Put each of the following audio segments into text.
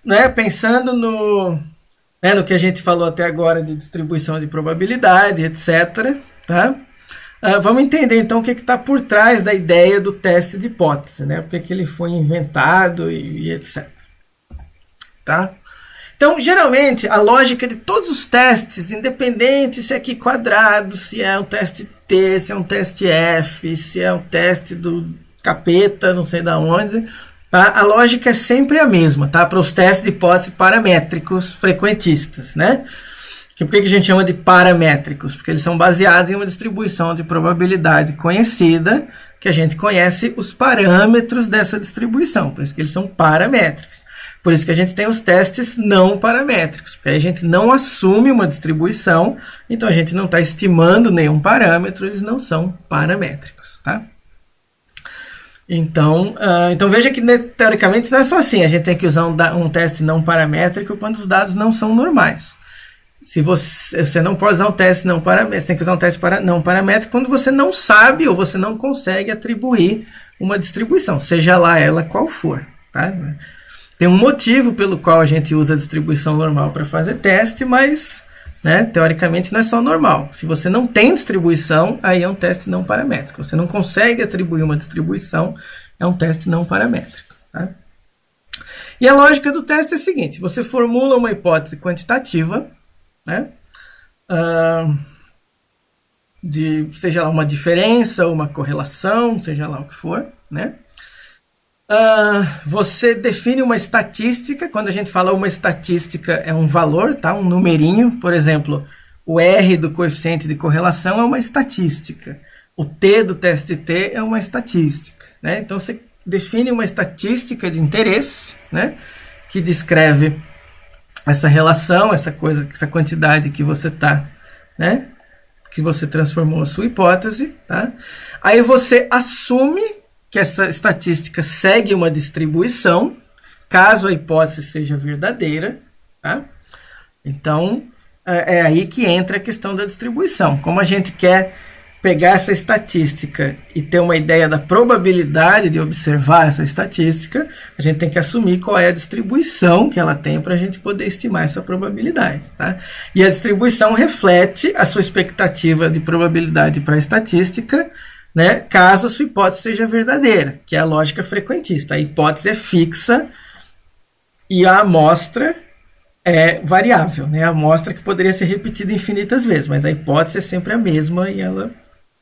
né, pensando no que a gente falou até agora de distribuição de probabilidade, etc., tá? Vamos entender então o que está por trás da ideia do teste de hipótese, né? Porque que ele foi inventado e etc. Tá? Então, geralmente, a lógica de todos os testes, independente se é aqui quadrado, se é um teste T, se é um teste F, se é um teste do capeta, não sei da onde, tá? A lógica é sempre a mesma, tá? Para os testes de hipótese paramétricos frequentistas, né? Por que a gente chama de paramétricos? Porque eles são baseados em uma distribuição de probabilidade conhecida, que a gente conhece os parâmetros dessa distribuição, por isso que eles são paramétricos. Por isso que a gente tem os testes não paramétricos, porque aí a gente não assume uma distribuição, então a gente não está estimando nenhum parâmetro, eles não são paramétricos, tá? Então veja que teoricamente não é só assim, a gente tem que usar um teste não paramétrico quando os dados não são normais. Se você não pode usar um teste não paramétrico, você tem que usar um teste não paramétrico quando você não sabe ou você não consegue atribuir uma distribuição, seja lá ela qual for, tá? Tem um motivo pelo qual a gente usa a distribuição normal para fazer teste, mas, né, teoricamente não é só normal. Se você não tem distribuição, aí é um teste não paramétrico. Você não consegue atribuir uma distribuição, é um teste não paramétrico. Tá? E a lógica do teste é a seguinte: você formula uma hipótese quantitativa, né, de seja lá uma diferença, uma correlação, seja lá o que for, né? Você define uma estatística. Quando a gente fala uma estatística, é um valor, tá? Um numerinho. Por exemplo, o R do coeficiente de correlação é uma estatística. O T do teste T é uma estatística, né? Então você define uma estatística de interesse, né, que descreve essa relação, essa quantidade que você né, que você transformou a sua hipótese, tá? Aí você assume que essa estatística segue uma distribuição, caso a hipótese seja verdadeira, tá? Então, é aí que entra a questão da distribuição. Como a gente quer pegar essa estatística e ter uma ideia da probabilidade de observar essa estatística, a gente tem que assumir qual é a distribuição que ela tem para a gente poder estimar essa probabilidade, tá? E a distribuição reflete a sua expectativa de probabilidade para a estatística, né, caso a sua hipótese seja verdadeira, que é a lógica frequentista. A hipótese é fixa e a amostra é variável, né? A amostra que poderia ser repetida infinitas vezes, mas a hipótese é sempre a mesma e ela,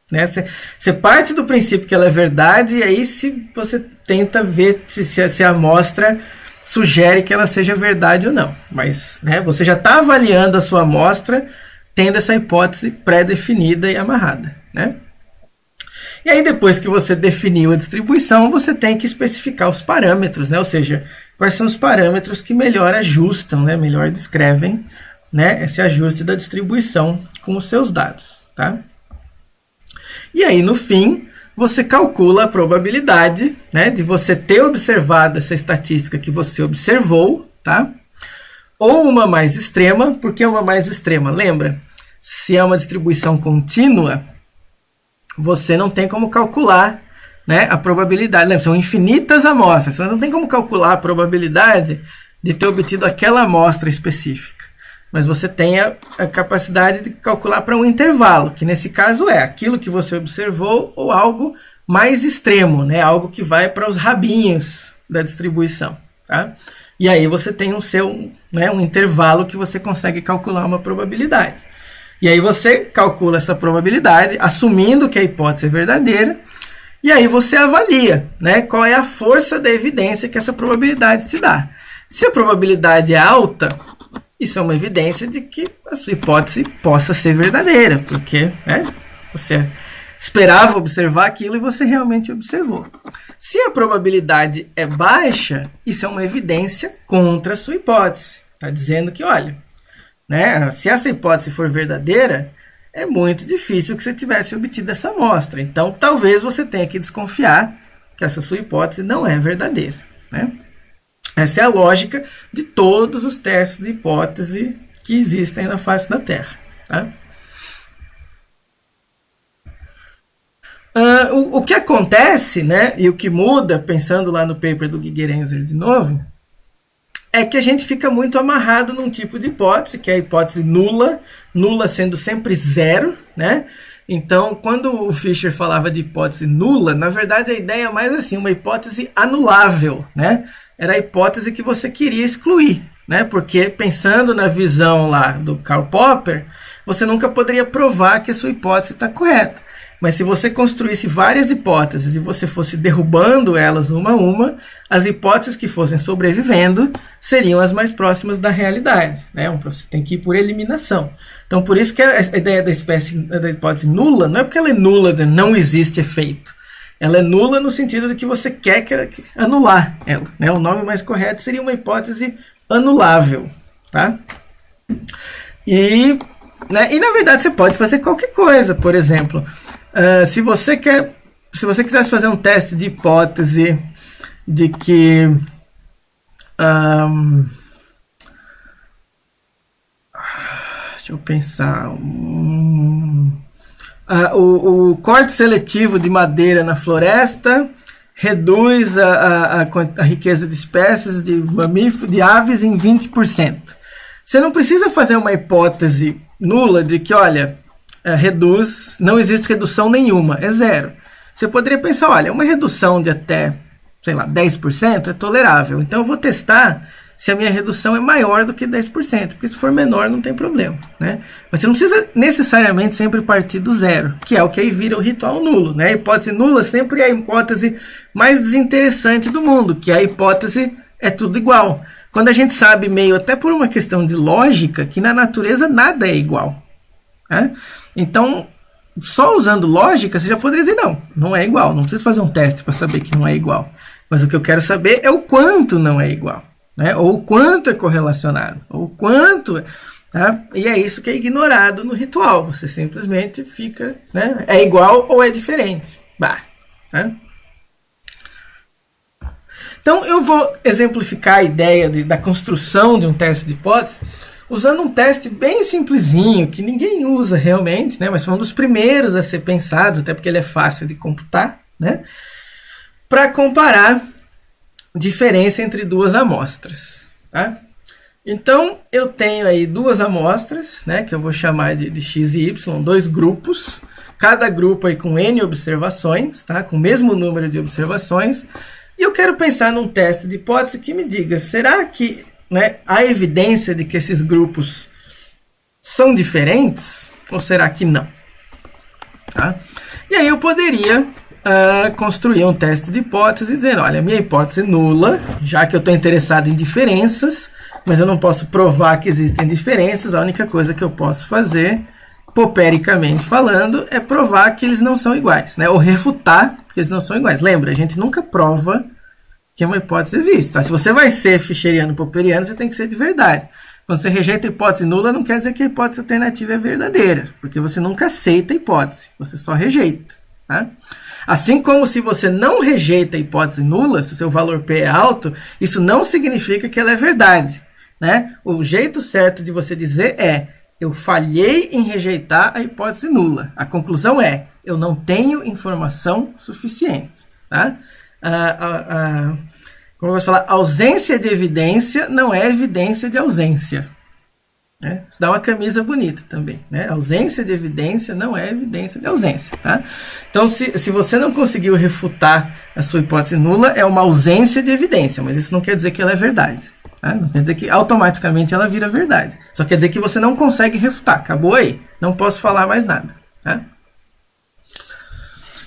né, você parte do princípio que ela é verdade, e aí se você tenta ver se a amostra sugere que ela seja verdade ou não. Mas, né, você já está avaliando a sua amostra tendo essa hipótese pré-definida e amarrada, né? E aí, depois que você definiu a distribuição, você tem que especificar os parâmetros, né? Ou seja, quais são os parâmetros que melhor ajustam, né? Melhor descrevem, né, esse ajuste da distribuição com os seus dados, tá? E aí, no fim, você calcula a probabilidade, né, de você ter observado essa estatística que você observou, tá? Ou uma mais extrema. Por que uma mais extrema? Lembra? Se é uma distribuição contínua, você não tem como calcular, né, a probabilidade. Lembra, são infinitas amostras. Você não tem como calcular a probabilidade de ter obtido aquela amostra específica. Mas você tem a capacidade de calcular para um intervalo, que nesse caso é aquilo que você observou ou algo mais extremo, né, algo que vai para os rabinhos da distribuição. Tá? E aí você tem um intervalo que você consegue calcular uma probabilidade. E aí você calcula essa probabilidade, assumindo que a hipótese é verdadeira, e aí você avalia, né, qual é a força da evidência que essa probabilidade te dá. Se a probabilidade é alta, isso é uma evidência de que a sua hipótese possa ser verdadeira, porque, né, você esperava observar aquilo e você realmente observou. Se a probabilidade é baixa, isso é uma evidência contra a sua hipótese. Está dizendo que, olha, né, se essa hipótese for verdadeira, é muito difícil que você tivesse obtido essa amostra. Então, talvez você tenha que desconfiar que essa sua hipótese não é verdadeira, né? Essa é a lógica de todos os testes de hipótese que existem na face da Terra. Tá? O que acontece, né, e o que muda, pensando lá no paper do Gigerenzer de novo, é que a gente fica muito amarrado num tipo de hipótese, que é a hipótese nula, nula sendo sempre zero, né? Então, quando o Fisher falava de hipótese nula, na verdade a ideia é mais assim, uma hipótese anulável, né? Era a hipótese que você queria excluir, né? Porque pensando na visão lá do Karl Popper, você nunca poderia provar que a sua hipótese está correta. Mas se você construísse várias hipóteses e você fosse derrubando elas uma a uma, as hipóteses que fossem sobrevivendo seriam as mais próximas da realidade, né? Você tem que ir por eliminação. Então, por isso que a ideia da hipótese nula não é porque ela é nula, não existe efeito. Ela é nula no sentido de que você quer anular ela, né? O nome mais correto seria uma hipótese anulável, tá? E na verdade você pode fazer qualquer coisa. Por exemplo, se você quisesse fazer um teste de hipótese de que deixa eu pensar, o corte seletivo de madeira na floresta reduz a riqueza de espécies de mamíferos, de aves em 20%. Você não precisa fazer uma hipótese nula de que, olha, não existe redução nenhuma, é zero. Você poderia pensar, olha, uma redução de até, sei lá, 10% é tolerável. Então eu vou testar se a minha redução é maior do que 10%, porque se for menor não tem problema, né? Mas você não precisa necessariamente sempre partir do zero, que é o que aí vira o ritual nulo, né? A hipótese nula sempre é a hipótese mais desinteressante do mundo, que a hipótese é tudo igual. Quando a gente sabe meio, até por uma questão de lógica, que na natureza nada é igual, né? Então, só usando lógica, você já poderia dizer, não é igual, não precisa fazer um teste para saber que não é igual. Mas o que eu quero saber é o quanto não é igual, né? Ou o quanto é correlacionado, ou o quanto... Tá? E é isso que é ignorado no ritual. Você simplesmente fica, né? É igual ou é diferente. Tá? Então eu vou exemplificar a ideia da construção de um teste de hipótese usando um teste bem simplesinho, que ninguém usa realmente, né? Mas foi um dos primeiros a ser pensados, até porque ele é fácil de computar, né? Para comparar diferença entre duas amostras. Tá? Então, eu tenho aí duas amostras, né, que eu vou chamar de x e y, dois grupos, cada grupo aí com n observações, tá, com o mesmo número de observações, e eu quero pensar num teste de hipótese que me diga, será que, né, há evidência de que esses grupos são diferentes, ou será que não? Tá? E aí eu poderia construir um teste de hipótese dizendo, olha, minha hipótese é nula, já que eu estou interessado em diferenças, mas eu não posso provar que existem diferenças, a única coisa que eu posso fazer, popericamente falando, é provar que eles não são iguais, né? Ou refutar que eles não são iguais. Lembra, a gente nunca prova que uma hipótese existe. Tá? Se você vai ser ficheriano popperiano, você tem que ser de verdade. Quando você rejeita a hipótese nula, não quer dizer que a hipótese alternativa é verdadeira, porque você nunca aceita a hipótese, você só rejeita. Tá? Assim como se você não rejeita a hipótese nula, se o seu valor P é alto, isso não significa que ela é verdade. Né? O jeito certo de você dizer é, eu falhei em rejeitar a hipótese nula. A conclusão é, eu não tenho informação suficiente. Tá? Como eu posso falar, ausência de evidência não é evidência de ausência. Né? Isso dá uma camisa bonita também. Né? Ausência de evidência não é evidência de ausência. Tá? Então, se você não conseguiu refutar a sua hipótese nula, é uma ausência de evidência, mas isso não quer dizer que ela é verdade. Tá? Não quer dizer que automaticamente ela vira verdade. Só quer dizer que você não consegue refutar. Acabou aí. Não posso falar mais nada. Tá?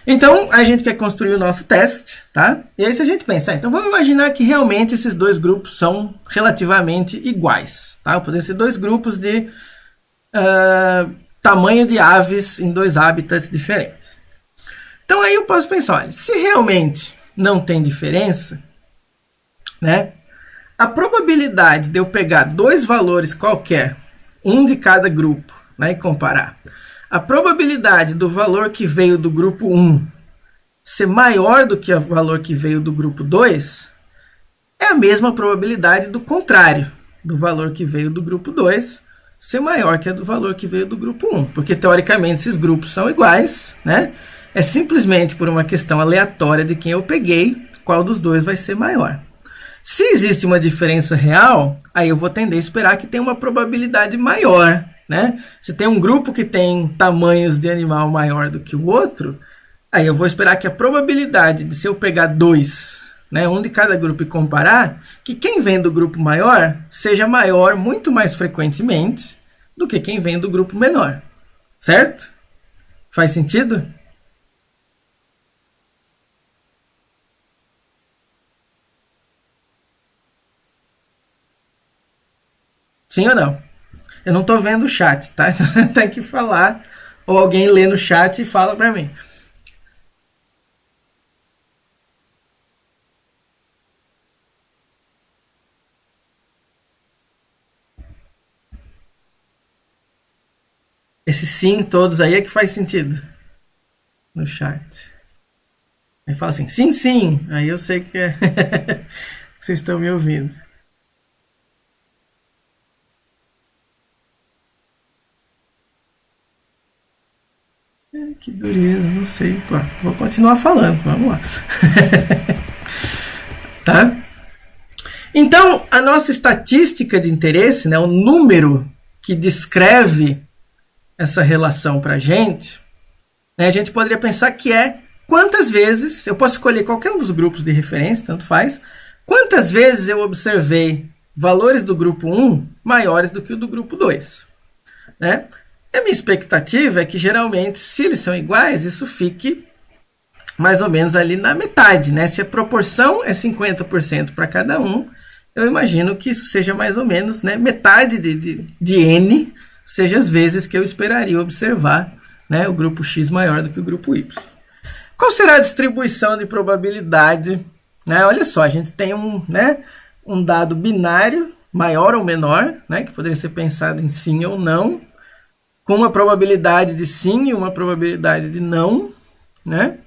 Então, a gente quer construir o nosso teste. Tá? E aí, se a gente pensar, então vamos imaginar que realmente esses dois grupos são relativamente iguais. Tá? Poderiam ser dois grupos de tamanho de aves em dois hábitats diferentes. Então, aí eu posso pensar, olha, se realmente não tem diferença, né? A probabilidade de eu pegar dois valores qualquer, um de cada grupo, né, e comparar, a probabilidade do valor que veio do grupo 1 ser maior do que o valor que veio do grupo 2 é a mesma probabilidade do contrário, do valor que veio do grupo 2 ser maior que a do valor que veio do grupo 1. Porque, teoricamente, esses grupos são iguais, né? É simplesmente por uma questão aleatória de quem eu peguei, qual dos dois vai ser maior. Se existe uma diferença real, aí eu vou tender a esperar que tenha uma probabilidade maior, né? Se tem um grupo que tem tamanhos de animal maior do que o outro, aí eu vou esperar que a probabilidade de se eu pegar dois, né, um de cada grupo e comparar, que quem vem do grupo maior seja maior muito mais frequentemente do que quem vem do grupo menor. Certo? Faz sentido? Sim ou não? Eu não estou vendo o chat, tá? Então tem que falar, ou alguém lê no chat e fala para mim. Esse sim todos aí é que faz sentido no chat. Aí fala assim, sim, sim. Aí eu sei que é que vocês estão me ouvindo. Que dureza, não sei. Pô, vou continuar falando, vamos lá. Tá? Então, a nossa estatística de interesse, né, o número que descreve essa relação para né, a gente poderia pensar que é quantas vezes, eu posso escolher qualquer um dos grupos de referência, tanto faz, quantas vezes eu observei valores do grupo 1 maiores do que o do grupo 2. Né? A minha expectativa é que geralmente, se eles são iguais, isso fique mais ou menos ali na metade. Né? Se a proporção é 50% para cada um, eu imagino que isso seja mais ou menos, né, metade de N, seja as vezes que eu esperaria observar, né, o grupo X maior do que o grupo Y. Qual será a distribuição de probabilidade? Né? Olha só, a gente tem um dado binário, maior ou menor, né, que poderia ser pensado em sim ou não, com uma probabilidade de sim e uma probabilidade de não, né?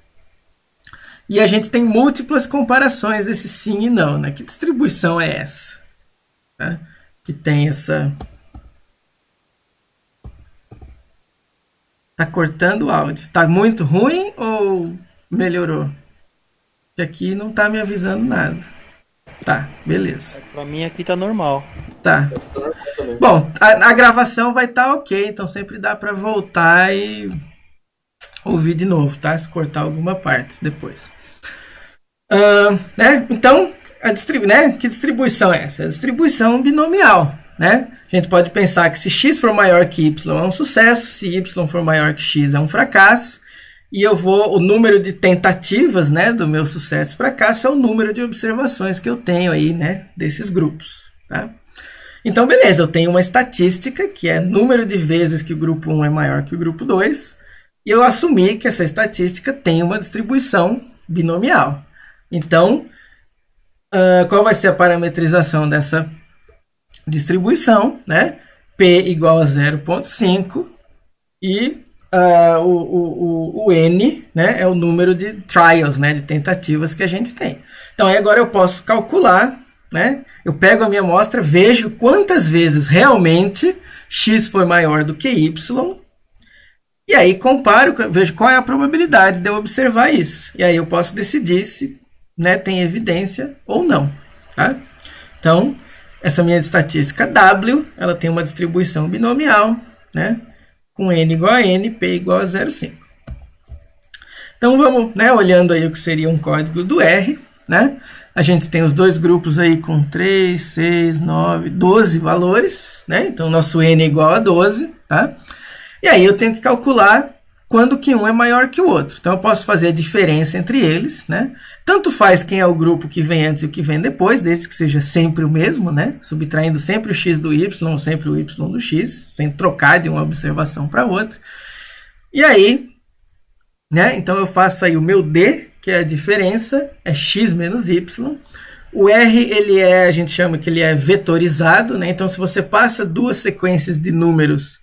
E a gente tem múltiplas comparações desse sim e não, né? Que distribuição é essa? Né? Que tem essa... Tá cortando o áudio. Tá muito ruim ou melhorou? Que aqui não tá me avisando nada. Tá, beleza. Pra mim aqui tá normal. Tá. Bom, a gravação vai estar ok, então sempre dá para voltar e ouvir de novo, tá? Se cortar alguma parte depois. Né? Então, que distribuição é essa? É a distribuição binomial, né? A gente pode pensar que se x for maior que y é um sucesso, se y for maior que x é um fracasso, e o número de tentativas, né, do meu sucesso e fracasso é o número de observações que eu tenho aí, né, desses grupos, tá? Então, beleza, eu tenho uma estatística, que é número de vezes que o grupo 1 é maior que o grupo 2, e eu assumi que essa estatística tem uma distribuição binomial. Então, qual vai ser a parametrização dessa distribuição? Né? P igual a 0,5 e o N, né, é o número de trials, né, de tentativas que a gente tem. Então, aí agora eu posso calcular, né? Eu pego a minha amostra, vejo quantas vezes realmente x foi maior do que y, e aí comparo, vejo qual é a probabilidade de eu observar isso. E aí eu posso decidir se, né, tem evidência ou não. Tá? Então, essa minha estatística W, ela tem uma distribuição binomial, né, com N igual a N, P igual a 0,5. Então, vamos, né, olhando aí o que seria um código do R, né? A gente tem os dois grupos aí com 3, 6, 9, 12 valores, né? Então, nosso N é igual a 12, tá? E aí eu tenho que calcular quando que um é maior que o outro. Então, eu posso fazer a diferença entre eles, né? Tanto faz quem é o grupo que vem antes e o que vem depois, desde que seja sempre o mesmo, né? Subtraindo sempre o x do y, sempre o y do x, sem trocar de uma observação para outra. E aí, né? Então, eu faço aí o meu D, que é a diferença, é x menos y. O R, a gente chama que ele é vetorizado, né? Então, se você passa duas sequências de números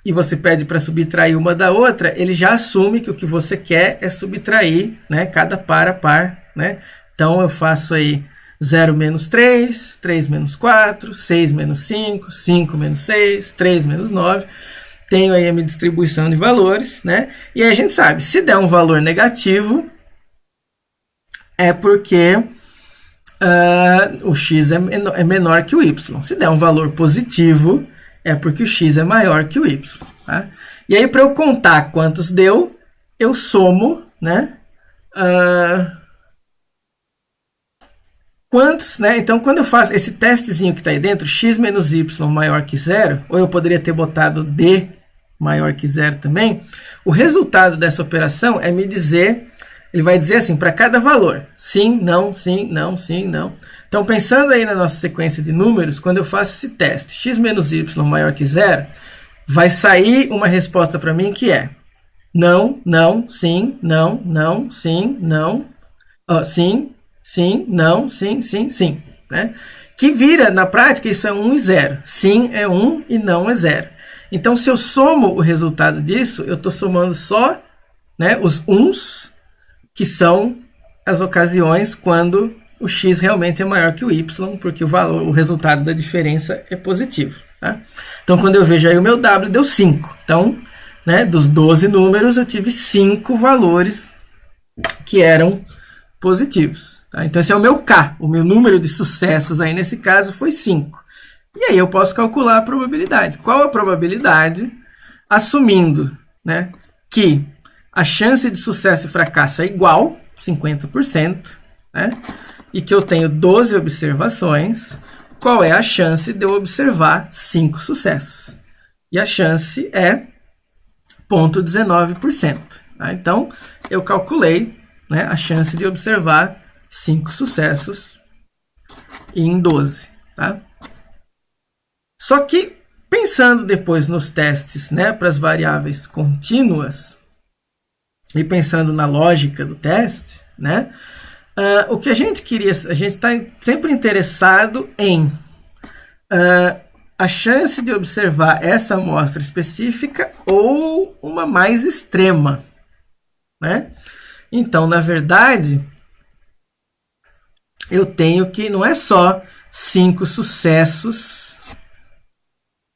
e você pede para subtrair uma da outra, ele já assume que o que você quer é subtrair, né, cada par a par. Né? Então, eu faço aí 0 menos 3, 3 menos 4, 6 menos 5, 5 menos 6, 3 menos 9. Tenho aí a minha distribuição de valores. Né? E aí a gente sabe, se der um valor negativo, é porque o x é menor que o y. Se der um valor positivo, é porque o x é maior que o y. Tá? E aí, para eu contar quantos deu, eu somo, né? Quantos, né? Então, quando eu faço esse testezinho que está aí dentro, x menos y maior que zero, ou eu poderia ter botado d maior que zero também, o resultado dessa operação é me dizer, ele vai dizer assim, para cada valor, sim, não, sim, não, sim, não. Então, pensando aí na nossa sequência de números, quando eu faço esse teste, x menos y maior que zero, vai sair uma resposta para mim que é não, não, sim, não, não, sim, não, sim, sim, não, sim, sim, sim. Né? Que vira, na prática, isso é 1 e 0. Sim é 1 e não é 0. Então, se eu somo o resultado disso, eu estou somando só, né, os uns, que são as ocasiões quando o x realmente é maior que o y, porque o resultado da diferença é positivo. Tá? Então, quando eu vejo aí o meu w, deu 5. Então, né, dos 12 números, eu tive 5 valores que eram positivos. Tá? Então, esse é o meu K. O meu número de sucessos aí nesse caso foi 5. E aí eu posso calcular a probabilidade. Qual a probabilidade, assumindo, né, que a chance de sucesso e fracasso é igual, 50%, né, e que eu tenho 12 observações, qual é a chance de eu observar 5 sucessos? E a chance é 0,19%. Tá? Então, eu calculei, né, a chance de observar 5 sucessos em 12. Tá? Só que, pensando depois nos testes, né, para as variáveis contínuas, e pensando na lógica do teste, né, o que a gente queria, a gente está sempre interessado em a chance de observar essa amostra específica ou uma mais extrema. Né? Então, na verdade, eu tenho que, não é só 5 sucessos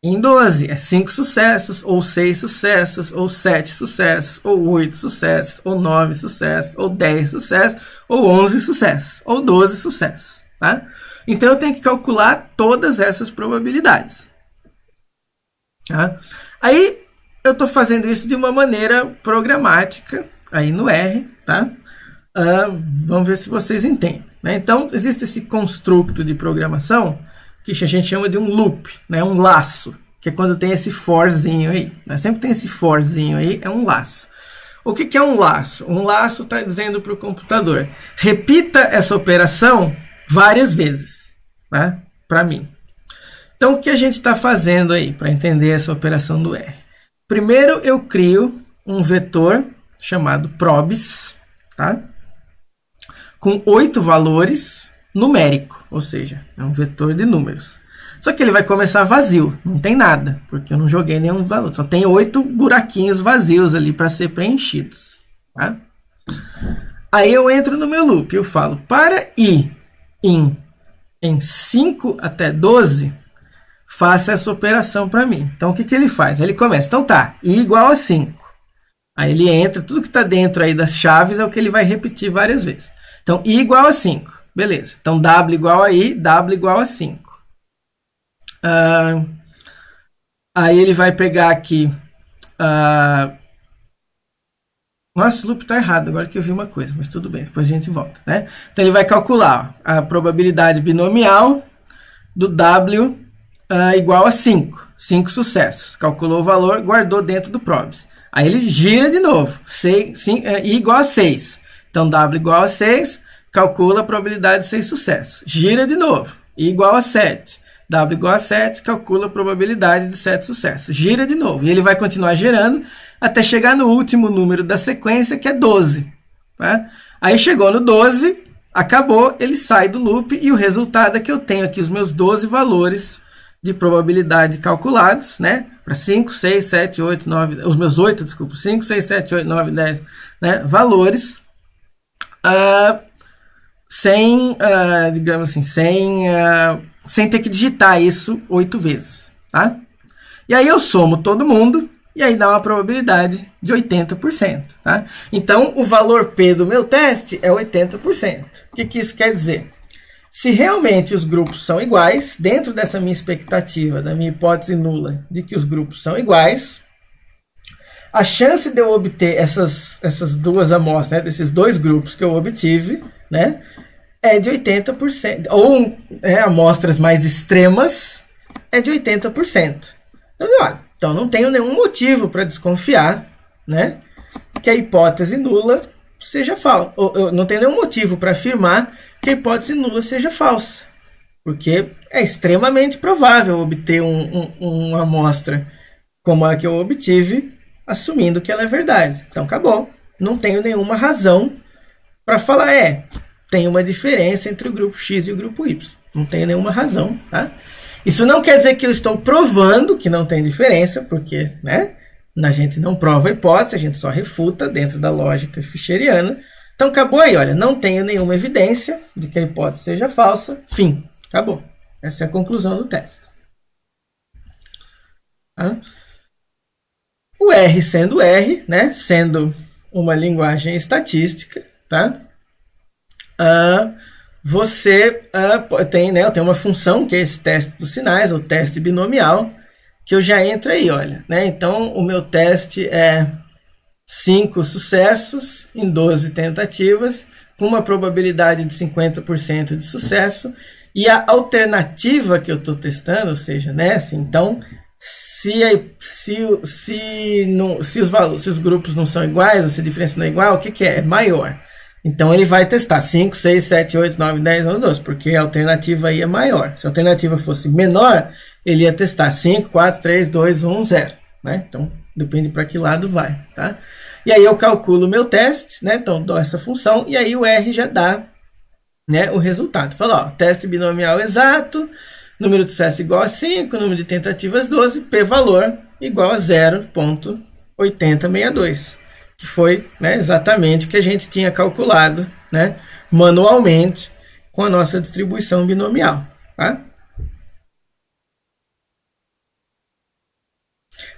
em 12, é 5 sucessos, ou 6 sucessos, ou 7 sucessos, ou 8 sucessos, ou 9 sucessos, ou 10 sucessos, ou 11 sucessos, ou 12 sucessos. Tá? Então, eu tenho que calcular todas essas probabilidades. Tá? Aí, eu estou fazendo isso de uma maneira programática, aí no R, tá? Vamos ver se vocês entendem. Né? Então, existe esse construto de programação que a gente chama de um loop, né? Um laço, que é quando tem esse forzinho aí. Né? Sempre tem esse forzinho aí, é um laço. O que é um laço? Um laço está dizendo para o computador, repita essa operação várias vezes, né? Para mim. Então, o que a gente está fazendo aí para entender essa operação do R? Primeiro, eu crio um vetor chamado probes, tá? Com 8 valores numérico, ou seja, é um vetor de números. Só que ele vai começar vazio, não tem nada, porque eu não joguei nenhum valor. Só tem 8 buraquinhos vazios ali para ser preenchidos. Tá? Aí eu entro no meu loop, eu falo, para i em 5 até 12, faça essa operação para mim. Então, o que ele faz? Ele começa, então tá, i igual a 5. Aí ele entra, tudo que está dentro aí das chaves é o que ele vai repetir várias vezes. Então, i igual a 5. Beleza. Então, w igual a i, w igual a 5. Aí ele vai pegar aqui... Nossa, o loop está errado, agora que eu vi uma coisa, mas tudo bem, depois a gente volta. Né? Então, ele vai calcular a probabilidade binomial do w igual a 5. 5 sucessos. Calculou o valor, guardou dentro do probes. Aí ele gira de novo. I igual a 6. Então, w igual a 6, calcula a probabilidade de 6 sucessos. Gira de novo. I igual a 7. W igual a 7, calcula a probabilidade de 7 sucessos. Gira de novo. E ele vai continuar girando até chegar no último número da sequência, que é 12. Tá? Aí chegou no 12, acabou, ele sai do loop e o resultado é que eu tenho aqui os meus 12 valores de probabilidade calculados, né? Para 5, 6, 7, 8, 9... Os meus 8, desculpa. 5, 6, 7, 8, 9, 10... Né? Valores... sem, digamos assim, sem ter que digitar isso 8 vezes, tá? E aí eu somo todo mundo e aí dá uma probabilidade de 80%, tá? Então, o valor P do meu teste é 80%. O que isso quer dizer? Se realmente os grupos são iguais, dentro dessa minha expectativa, da minha hipótese nula de que os grupos são iguais, a chance de eu obter essas duas amostras, né, desses dois grupos que eu obtive, né, é de 80%. Ou amostras mais extremas é de 80%. Então não tenho nenhum motivo para desconfiar, né, que a hipótese nula seja falsa. Não tenho nenhum motivo para afirmar que a hipótese nula seja falsa. Porque é extremamente provável obter uma amostra como a que eu obtive, assumindo que ela é verdade. Então acabou. Não tenho nenhuma razão para falar, tem uma diferença entre o grupo X e o grupo Y. Não tenho nenhuma razão. Tá? Isso não quer dizer que eu estou provando que não tem diferença, porque, né, a gente não prova a hipótese, a gente só refuta dentro da lógica ficheriana. Então acabou aí, olha, não tenho nenhuma evidência de que a hipótese seja falsa. Fim, acabou. Essa é a conclusão do teste. Tá? O R sendo R, né, sendo uma linguagem estatística, tá? Você tem uma função que é esse teste dos sinais, ou teste binomial, que eu já entro aí, olha, né? Então o meu teste é 5 sucessos em 12 tentativas, com uma probabilidade de 50% de sucesso, e a alternativa que eu estou testando, ou seja, né, assim, então se os grupos não são iguais, ou se a diferença não é igual, o que é? É maior. Então ele vai testar 5, 6, 7, 8, 9, 10, 11, 12, porque a alternativa aí é maior. Se a alternativa fosse menor, ele ia testar 5, 4, 3, 2, 1, 0. Né? Então depende para que lado vai. Tá? E aí eu calculo o meu teste, né? Então dou essa função, e aí o R já dá, né, o resultado. Fala, teste binomial exato, número de sucesso igual a 5, número de tentativas 12, p-valor igual a 0,8062. Que foi, né, exatamente o que a gente tinha calculado, né, manualmente com a nossa distribuição binomial. Tá?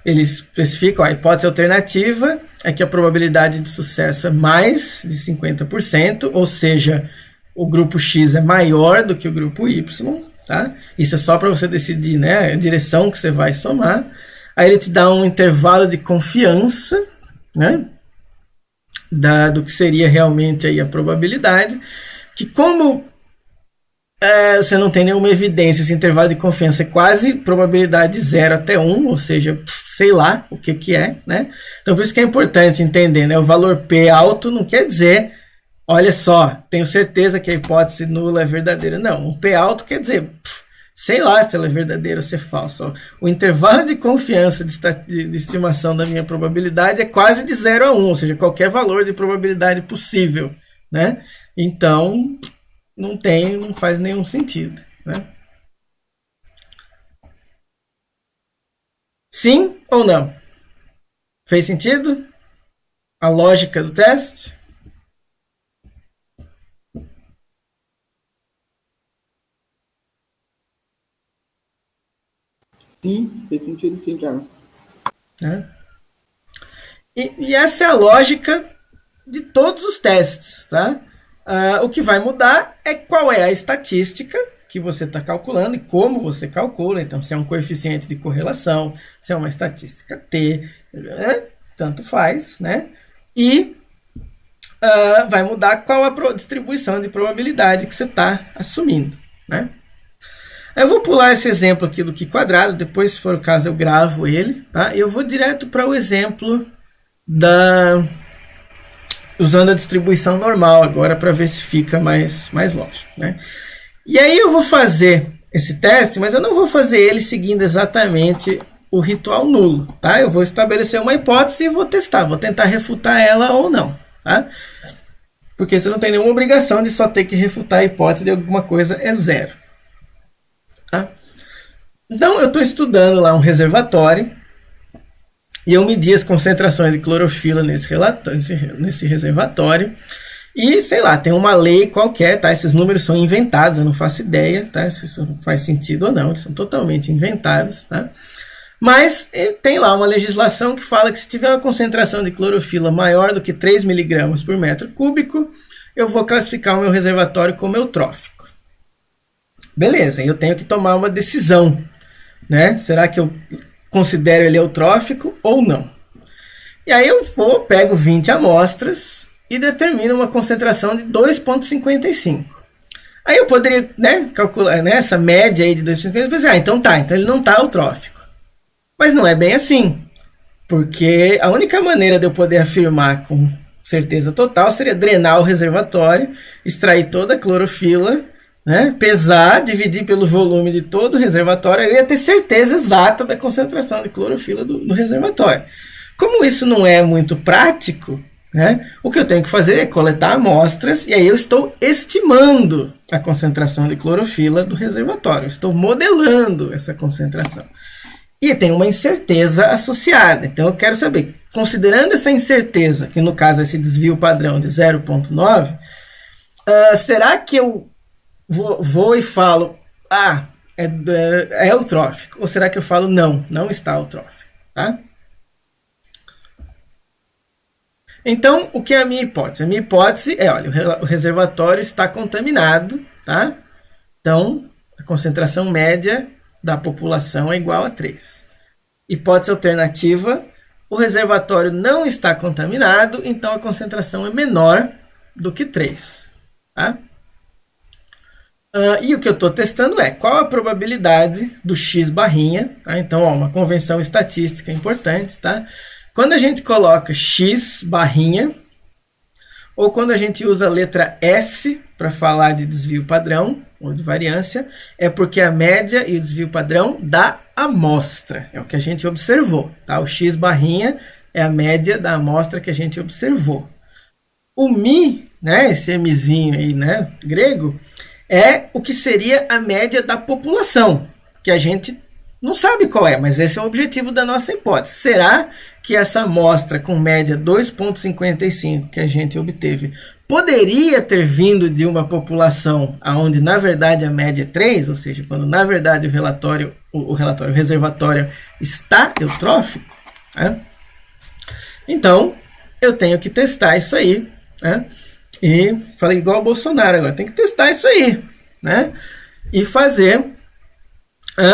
Ele especifica, a hipótese alternativa é que a probabilidade de sucesso é mais de 50%, ou seja, o grupo X é maior do que o grupo Y. Tá? Isso é só para você decidir, né, a direção que você vai somar. Aí ele te dá um intervalo de confiança, né, do que seria realmente aí a probabilidade, que como você não tem nenhuma evidência, esse intervalo de confiança é quase probabilidade de 0 até 1, ou seja, sei lá o que é, né? Então por isso que é importante entender, né? O valor P alto não quer dizer, olha só, tenho certeza que a hipótese nula é verdadeira. Não, um P alto quer dizer, sei lá se ela é verdadeira ou se é falsa. O intervalo de confiança de estimação da minha probabilidade é quase de 0 a 1, ou seja, qualquer valor de probabilidade possível, né? Então não faz nenhum sentido, né? Sim ou não? Fez sentido? A lógica do teste? Sim, fez sentido sim, Thiago. E essa é a lógica de todos os testes, tá? O que vai mudar é qual é a estatística que você está calculando e como você calcula. Então, se é um coeficiente de correlação, se é uma estatística T, tanto faz, né? E vai mudar qual a distribuição de probabilidade que você está assumindo, né? Eu vou pular esse exemplo aqui do Q quadrado, depois, se for o caso, eu gravo ele, tá? Eu vou direto para o exemplo usando a distribuição normal agora, para ver se fica mais lógico, né? E aí eu vou fazer esse teste, mas eu não vou fazer ele seguindo exatamente o ritual nulo, tá? Eu vou estabelecer uma hipótese e vou testar, vou tentar refutar ela ou não, tá? Porque você não tem nenhuma obrigação de só ter que refutar a hipótese de alguma coisa é 0. Tá? Então eu estou estudando lá um reservatório e eu medi as concentrações de clorofila nesse reservatório e, sei lá, tem uma lei qualquer, tá? Esses números são inventados, eu não faço ideia, tá? Se isso faz sentido ou não, eles são totalmente inventados, tá? Mas tem lá uma legislação que fala que se tiver uma concentração de clorofila maior do que 3 mg por metro cúbico, eu vou classificar o meu reservatório como eutrófico. Beleza, eu tenho que tomar uma decisão, né? Será que eu considero ele eutrófico ou não? E aí eu pego 20 amostras e determino uma concentração de 2,55. Aí eu poderia, né, calcular, né, essa média aí de 2,55, então ele não está eutrófico. Mas não é bem assim, porque a única maneira de eu poder afirmar com certeza total seria drenar o reservatório, extrair toda a clorofila, né, pesar, dividir pelo volume de todo o reservatório, eu ia ter certeza exata da concentração de clorofila do reservatório. Como isso não é muito prático, né, o que eu tenho que fazer é coletar amostras e aí eu estou estimando a concentração de clorofila do reservatório, estou modelando essa concentração. E tem uma incerteza associada, então eu quero saber, considerando essa incerteza, que no caso é esse desvio padrão de 0,9, será que eu vou e falo, é eutrófico, ou será que eu falo, não está eutrófico, tá? Então, o que é a minha hipótese? A minha hipótese é, olha, o reservatório está contaminado, tá? Então, a concentração média da população é igual a 3. Hipótese alternativa, o reservatório não está contaminado, então a concentração é menor do que 3. Tá? E o que eu estou testando é qual a probabilidade do x barrinha. Tá? Então, uma convenção estatística importante. Tá? Quando a gente coloca x barrinha, ou quando a gente usa a letra S para falar de desvio padrão, ou de variância, é porque a média e o desvio padrão da amostra. É o que a gente observou. Tá? O x barrinha é a média da amostra que a gente observou. O mi, né, esse mzinho aí, né, grego, é o que seria a média da população, que a gente não sabe qual é, mas esse é o objetivo da nossa hipótese. Será que essa amostra com média 2,55 que a gente obteve poderia ter vindo de uma população onde, na verdade, a média é 3, ou seja, quando, na verdade, o reservatório está eutrófico? Né? Então, eu tenho que testar isso aí. Né? E falei igual o Bolsonaro agora, tem que testar isso aí. Né? E fazer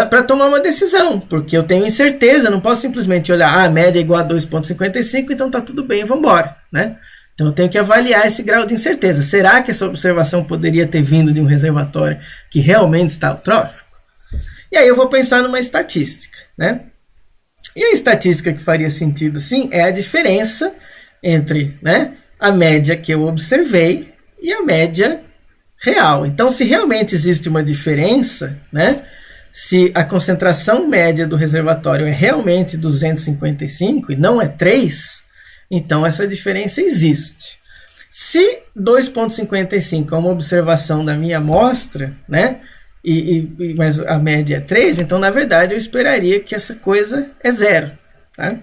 para tomar uma decisão, porque eu tenho incerteza, eu não posso simplesmente olhar, a média é igual a 2,55, então está tudo bem, vamos embora. Né? Então eu tenho que avaliar esse grau de incerteza. Será que essa observação poderia ter vindo de um reservatório que realmente está eutrófico? E aí eu vou pensar numa estatística. Né? E a estatística que faria sentido sim é a diferença entre, né, a média que eu observei e a média real. Então, se realmente existe uma diferença, né, se a concentração média do reservatório é realmente 255 e não é 3, então essa diferença existe. Se 2,55 é uma observação da minha amostra, né, mas a média é 3, então na verdade eu esperaria que essa coisa é 0. Tá?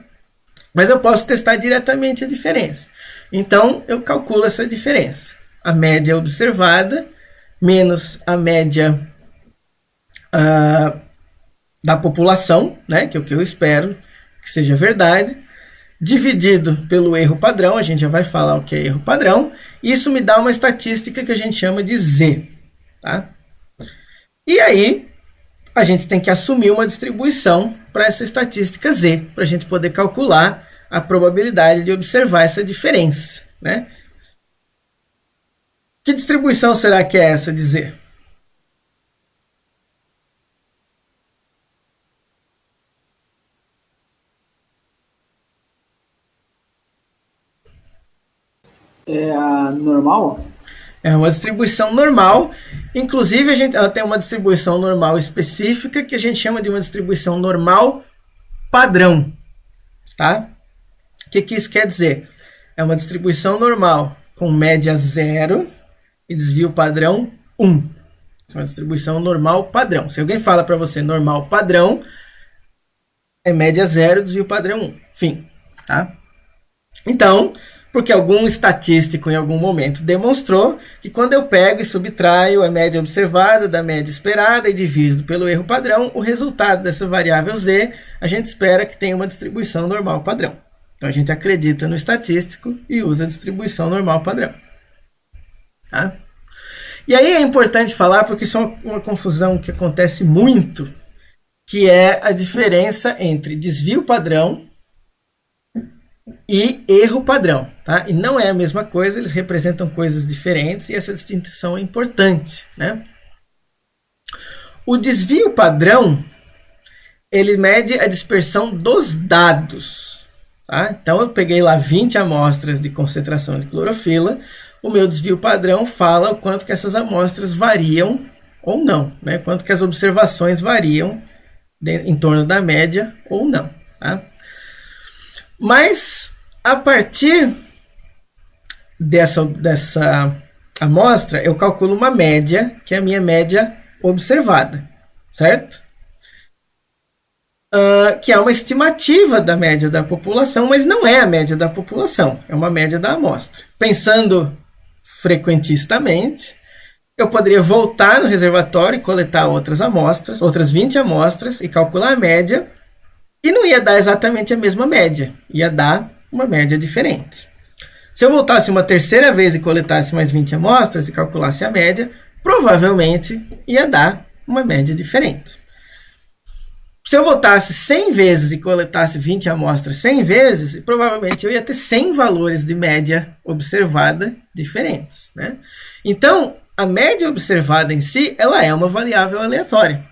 Mas eu posso testar diretamente a diferença. Então eu calculo essa diferença. A média observada menos a média da população, né, que é o que eu espero que seja verdade, dividido pelo erro padrão, a gente já vai falar o que é erro padrão, e isso me dá uma estatística que a gente chama de Z. Tá? E aí, a gente tem que assumir uma distribuição para essa estatística Z, para a gente poder calcular a probabilidade de observar essa diferença. Né? Que distribuição será que é essa de Z? É a normal? É uma distribuição normal. Inclusive, ela tem uma distribuição normal específica que a gente chama de uma distribuição normal padrão. Tá? O que isso quer dizer? É uma distribuição normal com média 0 e desvio padrão 1. É uma distribuição normal padrão. Se alguém fala para você normal padrão, é média 0 e desvio padrão 1. Fim. Tá? Então, porque algum estatístico em algum momento demonstrou que quando eu pego e subtraio a média observada da média esperada e divido pelo erro padrão, o resultado dessa variável z, a gente espera que tenha uma distribuição normal padrão. Então a gente acredita no estatístico e usa a distribuição normal padrão. Tá? E aí é importante falar, porque isso é uma confusão que acontece muito, que é a diferença entre desvio padrão e erro padrão. Tá? E não é a mesma coisa, eles representam coisas diferentes e essa distinção é importante. Né? O desvio padrão, ele mede a dispersão dos dados. Tá? Então eu peguei lá 20 amostras de concentração de clorofila, o meu desvio padrão fala o quanto que essas amostras variam ou não, né? Quanto que as observações variam em torno da média ou não. Tá? Mas a partir dessa amostra, eu calculo uma média, que é a minha média observada, certo? Que é uma estimativa da média da população, mas não é a média da população, é uma média da amostra. Pensando frequentistamente, eu poderia voltar no reservatório e coletar outras amostras, outras 20 amostras, e calcular a média, e não ia dar exatamente a mesma média, ia dar uma média diferente. Se eu voltasse uma terceira vez e coletasse mais 20 amostras e calculasse a média, provavelmente ia dar uma média diferente. Se eu voltasse 100 vezes e coletasse 20 amostras 100 vezes, provavelmente eu ia ter 100 valores de média observada diferentes. Né? Então, a média observada em si, ela é uma variável aleatória.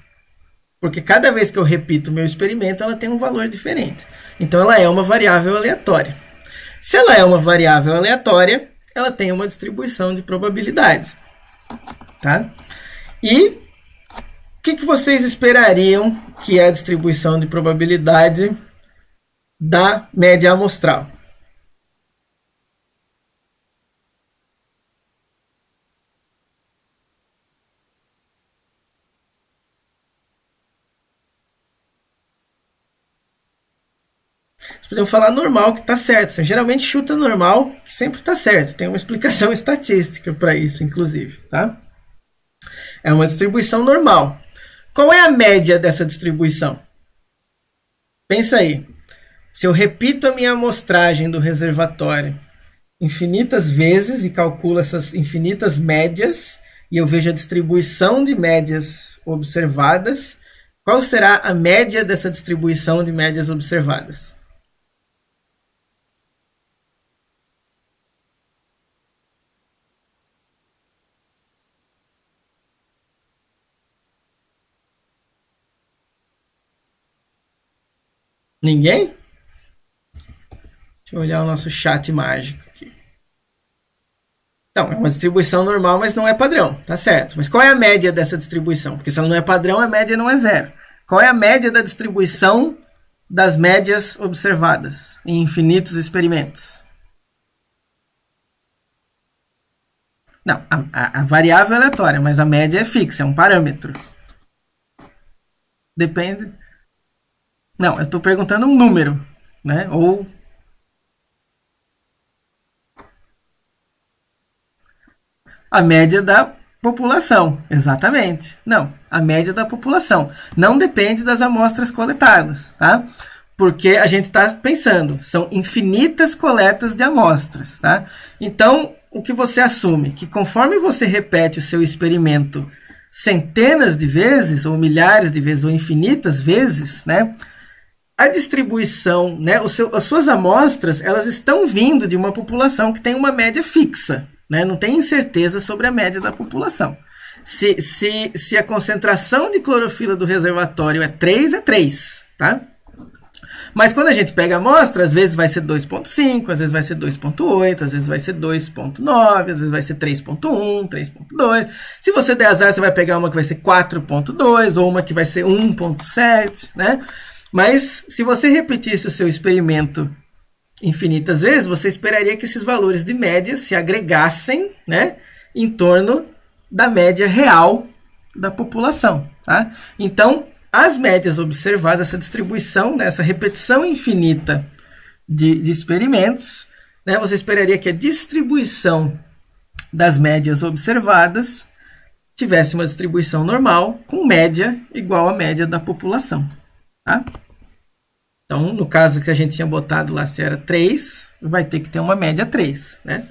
Porque cada vez que eu repito o meu experimento, ela tem um valor diferente. Então, ela é uma variável aleatória. Se ela é uma variável aleatória, ela tem uma distribuição de probabilidade. Tá? E o que vocês esperariam que é a distribuição de probabilidade da média amostral? Vocês poderiam falar normal, que está certo. Você geralmente chuta normal, que sempre está certo. Tem uma explicação estatística para isso, inclusive. Tá? É uma distribuição normal. Qual é a média dessa distribuição? Pensa aí. Se eu repito a minha amostragem do reservatório infinitas vezes e calculo essas infinitas médias, e eu vejo a distribuição de médias observadas, qual será a média dessa distribuição de médias observadas? Ninguém? Deixa eu olhar o nosso chat mágico aqui. Então, é uma distribuição normal, mas não é padrão, tá certo. Mas qual é a média dessa distribuição? Porque se ela não é padrão, a média não é zero. Qual é a média da distribuição das médias observadas em infinitos experimentos? Não, a variável é aleatória, mas a média é fixa, é um parâmetro. Depende. Não, eu estou perguntando um número, né? Ou a média da população, exatamente. Não, a média da população. Não depende das amostras coletadas, tá? Porque a gente está pensando, são infinitas coletas de amostras, tá? Então, o que você assume? Que conforme você repete o seu experimento centenas de vezes, ou milhares de vezes, ou infinitas vezes, né? A distribuição, né, as suas amostras, elas estão vindo de uma população que tem uma média fixa, né, não tem incerteza sobre a média da população. Se a concentração de clorofila do reservatório é 3, é 3, tá? Mas quando a gente pega a amostra, às vezes vai ser 2,5, às vezes vai ser 2,8, às vezes vai ser 2,9, às vezes vai ser 3,1, 3,2. Se você der azar, você vai pegar uma que vai ser 4,2 ou uma que vai ser 1,7, né? Mas se você repetisse o seu experimento infinitas vezes, você esperaria que esses valores de média se agregassem, né, em torno da média real da população. Tá? Então, as médias observadas, essa distribuição, né, essa repetição infinita de experimentos, né, você esperaria que a distribuição das médias observadas tivesse uma distribuição normal com média igual à média da população. Tá? Então, no caso que a gente tinha botado lá, se era 3, vai ter que ter uma média 3. Né?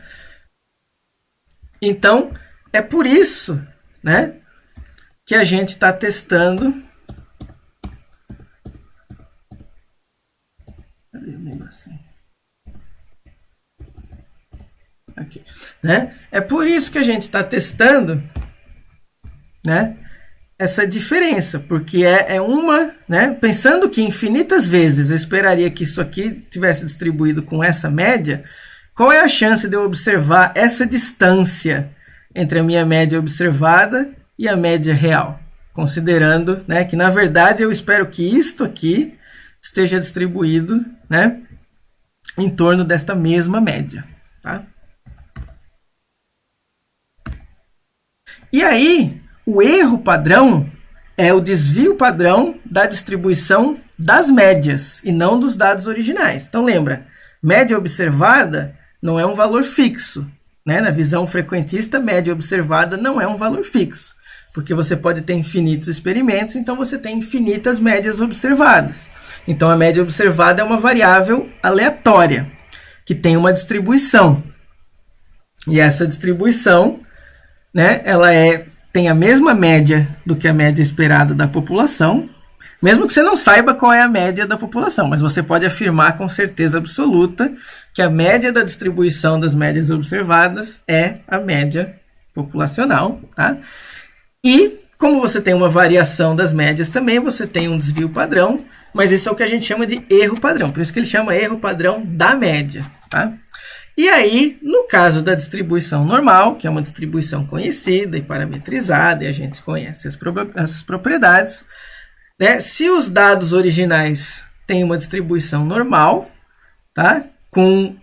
Então, é por isso, né, que a gente está testando. Cadê o negocinho? Aqui, né? É por isso que a gente está testando, né, essa diferença, porque é uma, né, pensando que infinitas vezes eu esperaria que isso aqui tivesse distribuído com essa média, qual é a chance de eu observar essa distância entre a minha média observada e a média real? Considerando, né, que na verdade eu espero que isto aqui esteja distribuído, né, em torno desta mesma média. Tá? E aí, o erro padrão é o desvio padrão da distribuição das médias e não dos dados originais. Então lembra, média observada não é um valor fixo. Né? Na visão frequentista, média observada não é um valor fixo, porque você pode ter infinitos experimentos, então você tem infinitas médias observadas. Então a média observada é uma variável aleatória, que tem uma distribuição. E essa distribuição, né, ela tem a mesma média do que a média esperada da população, mesmo que você não saiba qual é a média da população, mas você pode afirmar com certeza absoluta que a média da distribuição das médias observadas é a média populacional. Tá? E como você tem uma variação das médias também, você tem um desvio padrão, mas isso é o que a gente chama de erro padrão, por isso que ele chama erro padrão da média. Tá? E aí, no caso da distribuição normal, que é uma distribuição conhecida e parametrizada, e a gente conhece as propriedades, né? Se os dados originais têm uma distribuição normal, tá? Com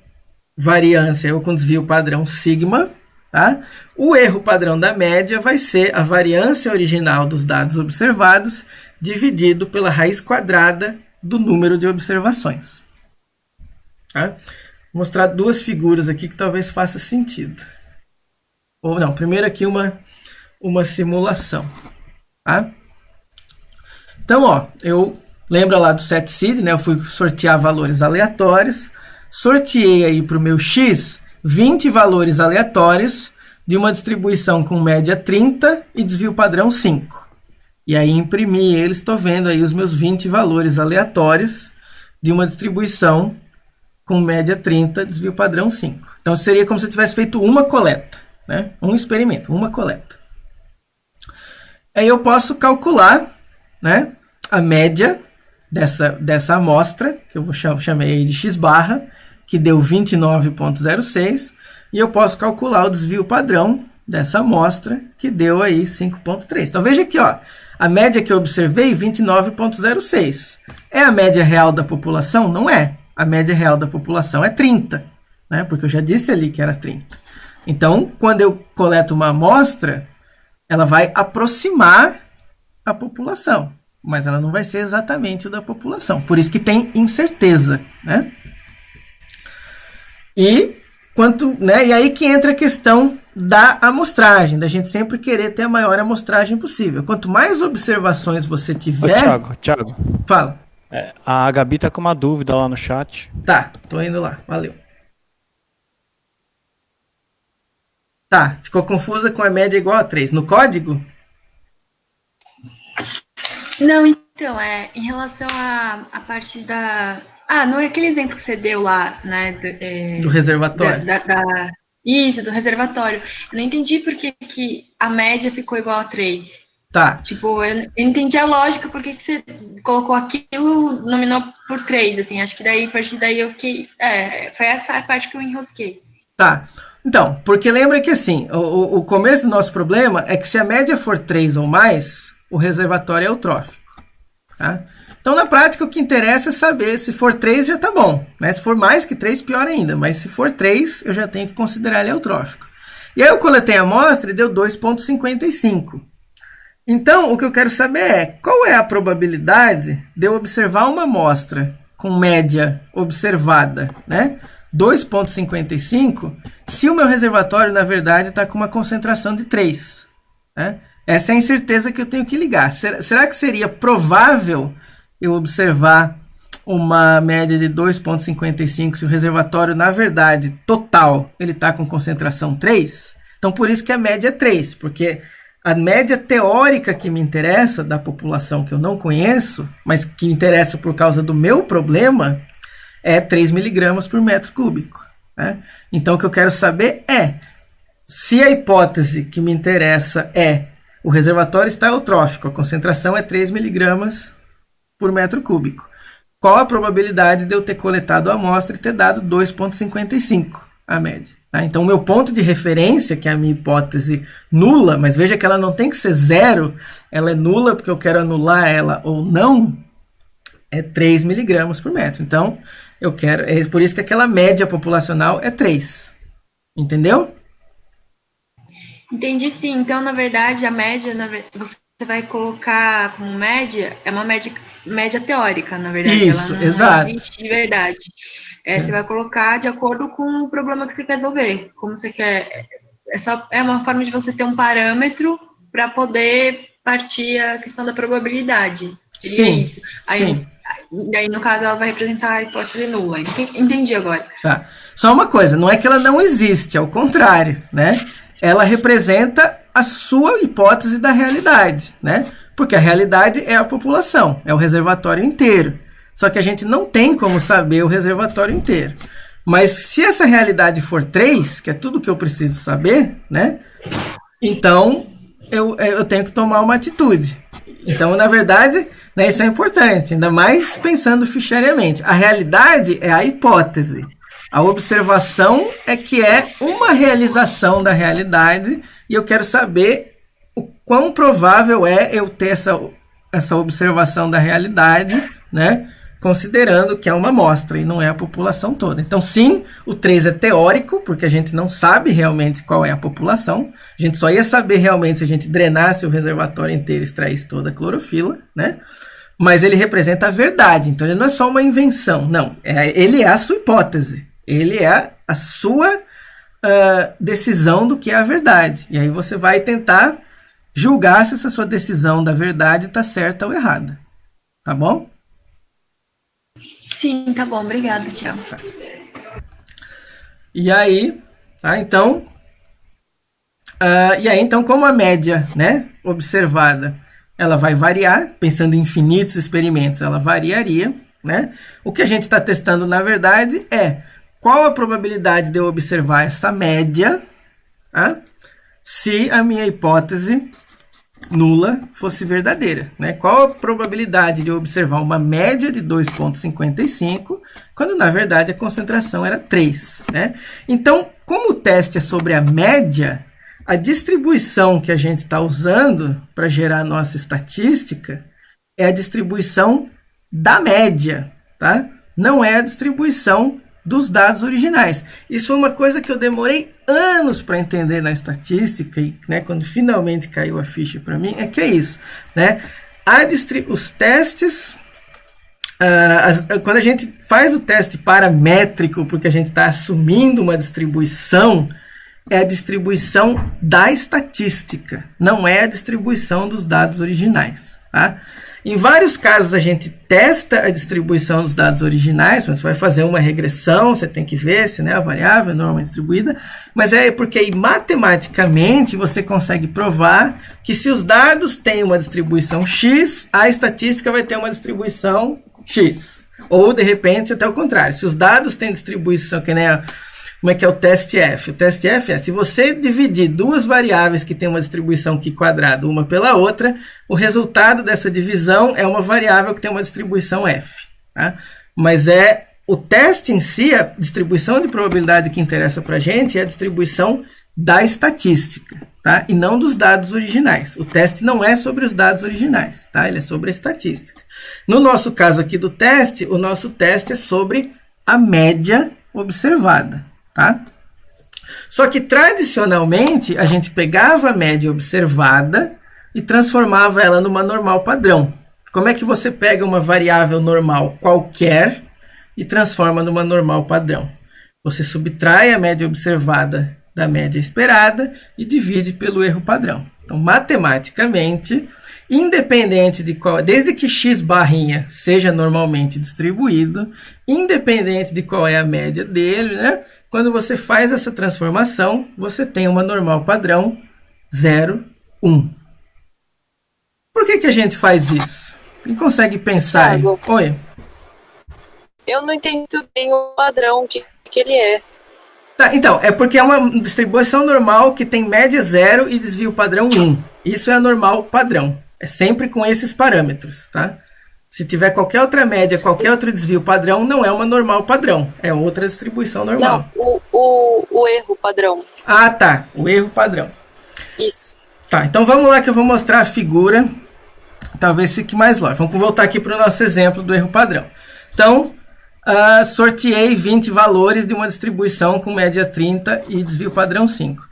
variância ou com desvio padrão sigma, tá? O erro padrão da média vai ser a variância original dos dados observados dividido pela raiz quadrada do número de observações. Tá? Vou mostrar duas figuras aqui que talvez faça sentido. Ou não, primeiro aqui uma simulação. Tá? Então, ó, eu lembro lá do set seed, né? Eu fui sortear valores aleatórios, sorteei aí para o meu x 20 valores aleatórios de uma distribuição com média 30 e desvio padrão 5. E aí imprimi eles, estou vendo aí os meus 20 valores aleatórios de uma distribuição com média 30, desvio padrão 5. Então seria como se eu tivesse feito uma coleta, né? Um experimento, uma coleta. Aí eu posso calcular, né, a média dessa amostra, que eu chamei de x barra, que deu 29,06, e eu posso calcular o desvio padrão dessa amostra, que deu aí 5,3. Então veja aqui, ó, a média que eu observei, 29,06. É a média real da população? Não é. A média real da população é 30, né? Porque eu já disse ali que era 30. Então, quando eu coleto uma amostra, ela vai aproximar a população, mas ela não vai ser exatamente o da população. Por isso que tem incerteza, né? E aí que entra a questão da amostragem, da gente sempre querer ter a maior amostragem possível. Quanto mais observações você tiver... Ô, Thiago. Fala. A Gabi tá com uma dúvida lá no chat. Tá, tô indo lá. Valeu. Tá, ficou confusa com a média igual a 3. No código? Não, então, em relação à parte da... não é aquele exemplo que você deu lá, né? Do reservatório. Isso, do reservatório. Eu não entendi por que a média ficou igual a 3. Tá. Tipo, eu entendi a lógica, por que você colocou aquilo, nominou por 3, assim. Acho que daí, a partir daí eu fiquei... foi essa a parte que eu enrosquei. Tá. Então, porque lembra que assim, o começo do nosso problema é que se a média for 3 ou mais, o reservatório é eutrófico. Tá? Então, na prática, o que interessa é saber se for 3 já tá bom. Né? Se for mais que 3, pior ainda. Mas se for 3, eu já tenho que considerar ele eutrófico. E aí eu coletei a amostra e deu 2,55. Então, o que eu quero saber é qual é a probabilidade de eu observar uma amostra com média observada, né? 2,55, se o meu reservatório, na verdade, está com uma concentração de 3. Né? Essa é a incerteza que eu tenho que ligar. Será que seria provável eu observar uma média de 2,55 se o reservatório, na verdade, total, ele está com concentração 3? Então, por isso que a média é 3, porque a média teórica que me interessa da população que eu não conheço, mas que interessa por causa do meu problema, é 3 miligramas por metro cúbico. Né? Então, o que eu quero saber é se a hipótese que me interessa é o reservatório está eutrófico, a concentração é 3 miligramas por metro cúbico. Qual a probabilidade de eu ter coletado a amostra e ter dado 2,55 a média? Tá? Então, o meu ponto de referência, que é a minha hipótese nula, mas veja que ela não tem que ser zero, ela é nula porque eu quero anular ela ou não, é 3 miligramas por metro. Então, é por isso que aquela média populacional é 3. Entendeu? Entendi, sim. Então, na verdade, a média, você vai colocar como média, é uma média teórica, na verdade. Isso, ela não exato. existe de verdade. Você vai colocar de acordo com o problema que você quer resolver. Como você quer. É uma forma de você ter um parâmetro para poder partir a questão da probabilidade. Sim, isso. sim. Aí, no caso, ela vai representar a hipótese nula. Entendi agora. Tá. Só uma coisa, não é que ela não existe, ao contrário, né? Ela representa a sua hipótese da realidade, né? Porque a realidade é a população, é o reservatório inteiro. Só que a gente não tem como saber o reservatório inteiro. Mas se essa realidade for 3, que é tudo que eu preciso saber, né? Então, eu tenho que tomar uma atitude. Então, na verdade, né, isso é importante, ainda mais pensando fichariamente. A realidade é a hipótese. A observação é que é uma realização da realidade e eu quero saber o quão provável é eu ter essa observação da realidade, né? Considerando que é uma amostra e não é a população toda. Então, sim, o 3 é teórico, porque a gente não sabe realmente qual é a população. A gente só ia saber realmente se a gente drenasse o reservatório inteiro e extraísse toda a clorofila, né? Mas ele representa a verdade, então ele não é só uma invenção, não. Ele é a sua hipótese, ele é a sua decisão do que é a verdade. E aí você vai tentar julgar se essa sua decisão da verdade está certa ou errada. Tá bom? Sim, tá bom. Obrigada, Thiago. E aí, tá? Então, como a média, né, observada, ela vai variar, pensando em infinitos experimentos, ela variaria, né? O que a gente está testando, na verdade, é qual a probabilidade de eu observar essa média, tá? Se a minha hipótese nula fosse verdadeira, né? Qual a probabilidade de eu observar uma média de 2,55 quando na verdade a concentração era 3, né? Então, como o teste é sobre a média, a distribuição que a gente está usando para gerar a nossa estatística é a distribuição da média, tá? Não é a distribuição dos dados originais. Isso foi uma coisa que eu demorei anos para entender na estatística e, né, quando finalmente caiu a ficha para mim, é isso, né? Os testes, quando a gente faz o teste paramétrico, porque a gente está assumindo uma distribuição, é a distribuição da estatística, não é a distribuição dos dados originais, tá? Em vários casos a gente testa a distribuição dos dados originais, você vai fazer uma regressão, você tem que ver se, né, a variável é normalmente distribuída, mas é porque matematicamente você consegue provar que se os dados têm uma distribuição X, a estatística vai ter uma distribuição X. Ou, de repente, até o contrário. Se os dados têm distribuição, que nem como é que é o teste F? O teste F é, se você dividir duas variáveis que têm uma distribuição Q quadrado uma pela outra, o resultado dessa divisão é uma variável que tem uma distribuição F. Tá? Mas o teste em si, a distribuição de probabilidade que interessa para a gente é a distribuição da estatística, tá? E não dos dados originais. O teste não é sobre os dados originais, tá? Ele é sobre a estatística. No nosso caso aqui do teste, o nosso teste é sobre a média observada. Tá? Só que tradicionalmente a gente pegava a média observada e transformava ela numa normal padrão. Como é que você pega uma variável normal qualquer e transforma numa normal padrão? Você subtrai a média observada da média esperada e divide pelo erro padrão. Então, matematicamente, independente de qual, desde que x barrinha seja normalmente distribuído, independente de qual é a média dele, né? quando você faz essa transformação, você tem uma normal padrão 0, 1. Por que a gente faz isso? Quem consegue pensar? Thiago, Oi. eu não entendo bem o padrão, que ele é. Tá, então, é porque é uma distribuição normal que tem média 0 e desvio padrão 1. Isso é a normal padrão. É sempre com esses parâmetros, tá? Se tiver qualquer outra média, qualquer outro desvio padrão, não é uma normal padrão. É outra distribuição normal. Não, o erro padrão. Ah, tá. O erro padrão. Isso. Tá, então vamos lá que eu vou mostrar a figura. Talvez fique mais lógico. Vamos voltar aqui para o nosso exemplo do erro padrão. Então, sorteei 20 valores de uma distribuição com média 30 e desvio padrão 5.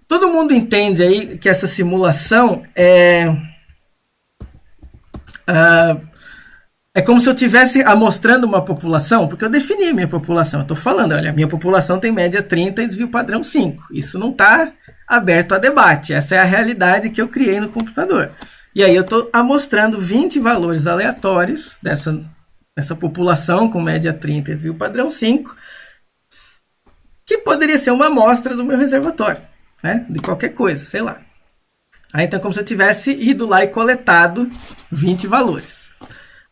Todo mundo entende aí que essa simulação é como se eu estivesse amostrando uma população, porque eu defini a minha população. Eu estou falando, olha, a minha população tem média 30 e desvio padrão 5. Isso não está aberto a debate. Essa é a realidade que eu criei no computador. E aí eu estou amostrando 20 valores aleatórios dessa população com média 30 e desvio padrão 5, que poderia ser uma amostra do meu reservatório, né? De qualquer coisa, sei lá. Aí, então, como se eu tivesse ido lá e coletado 20 valores.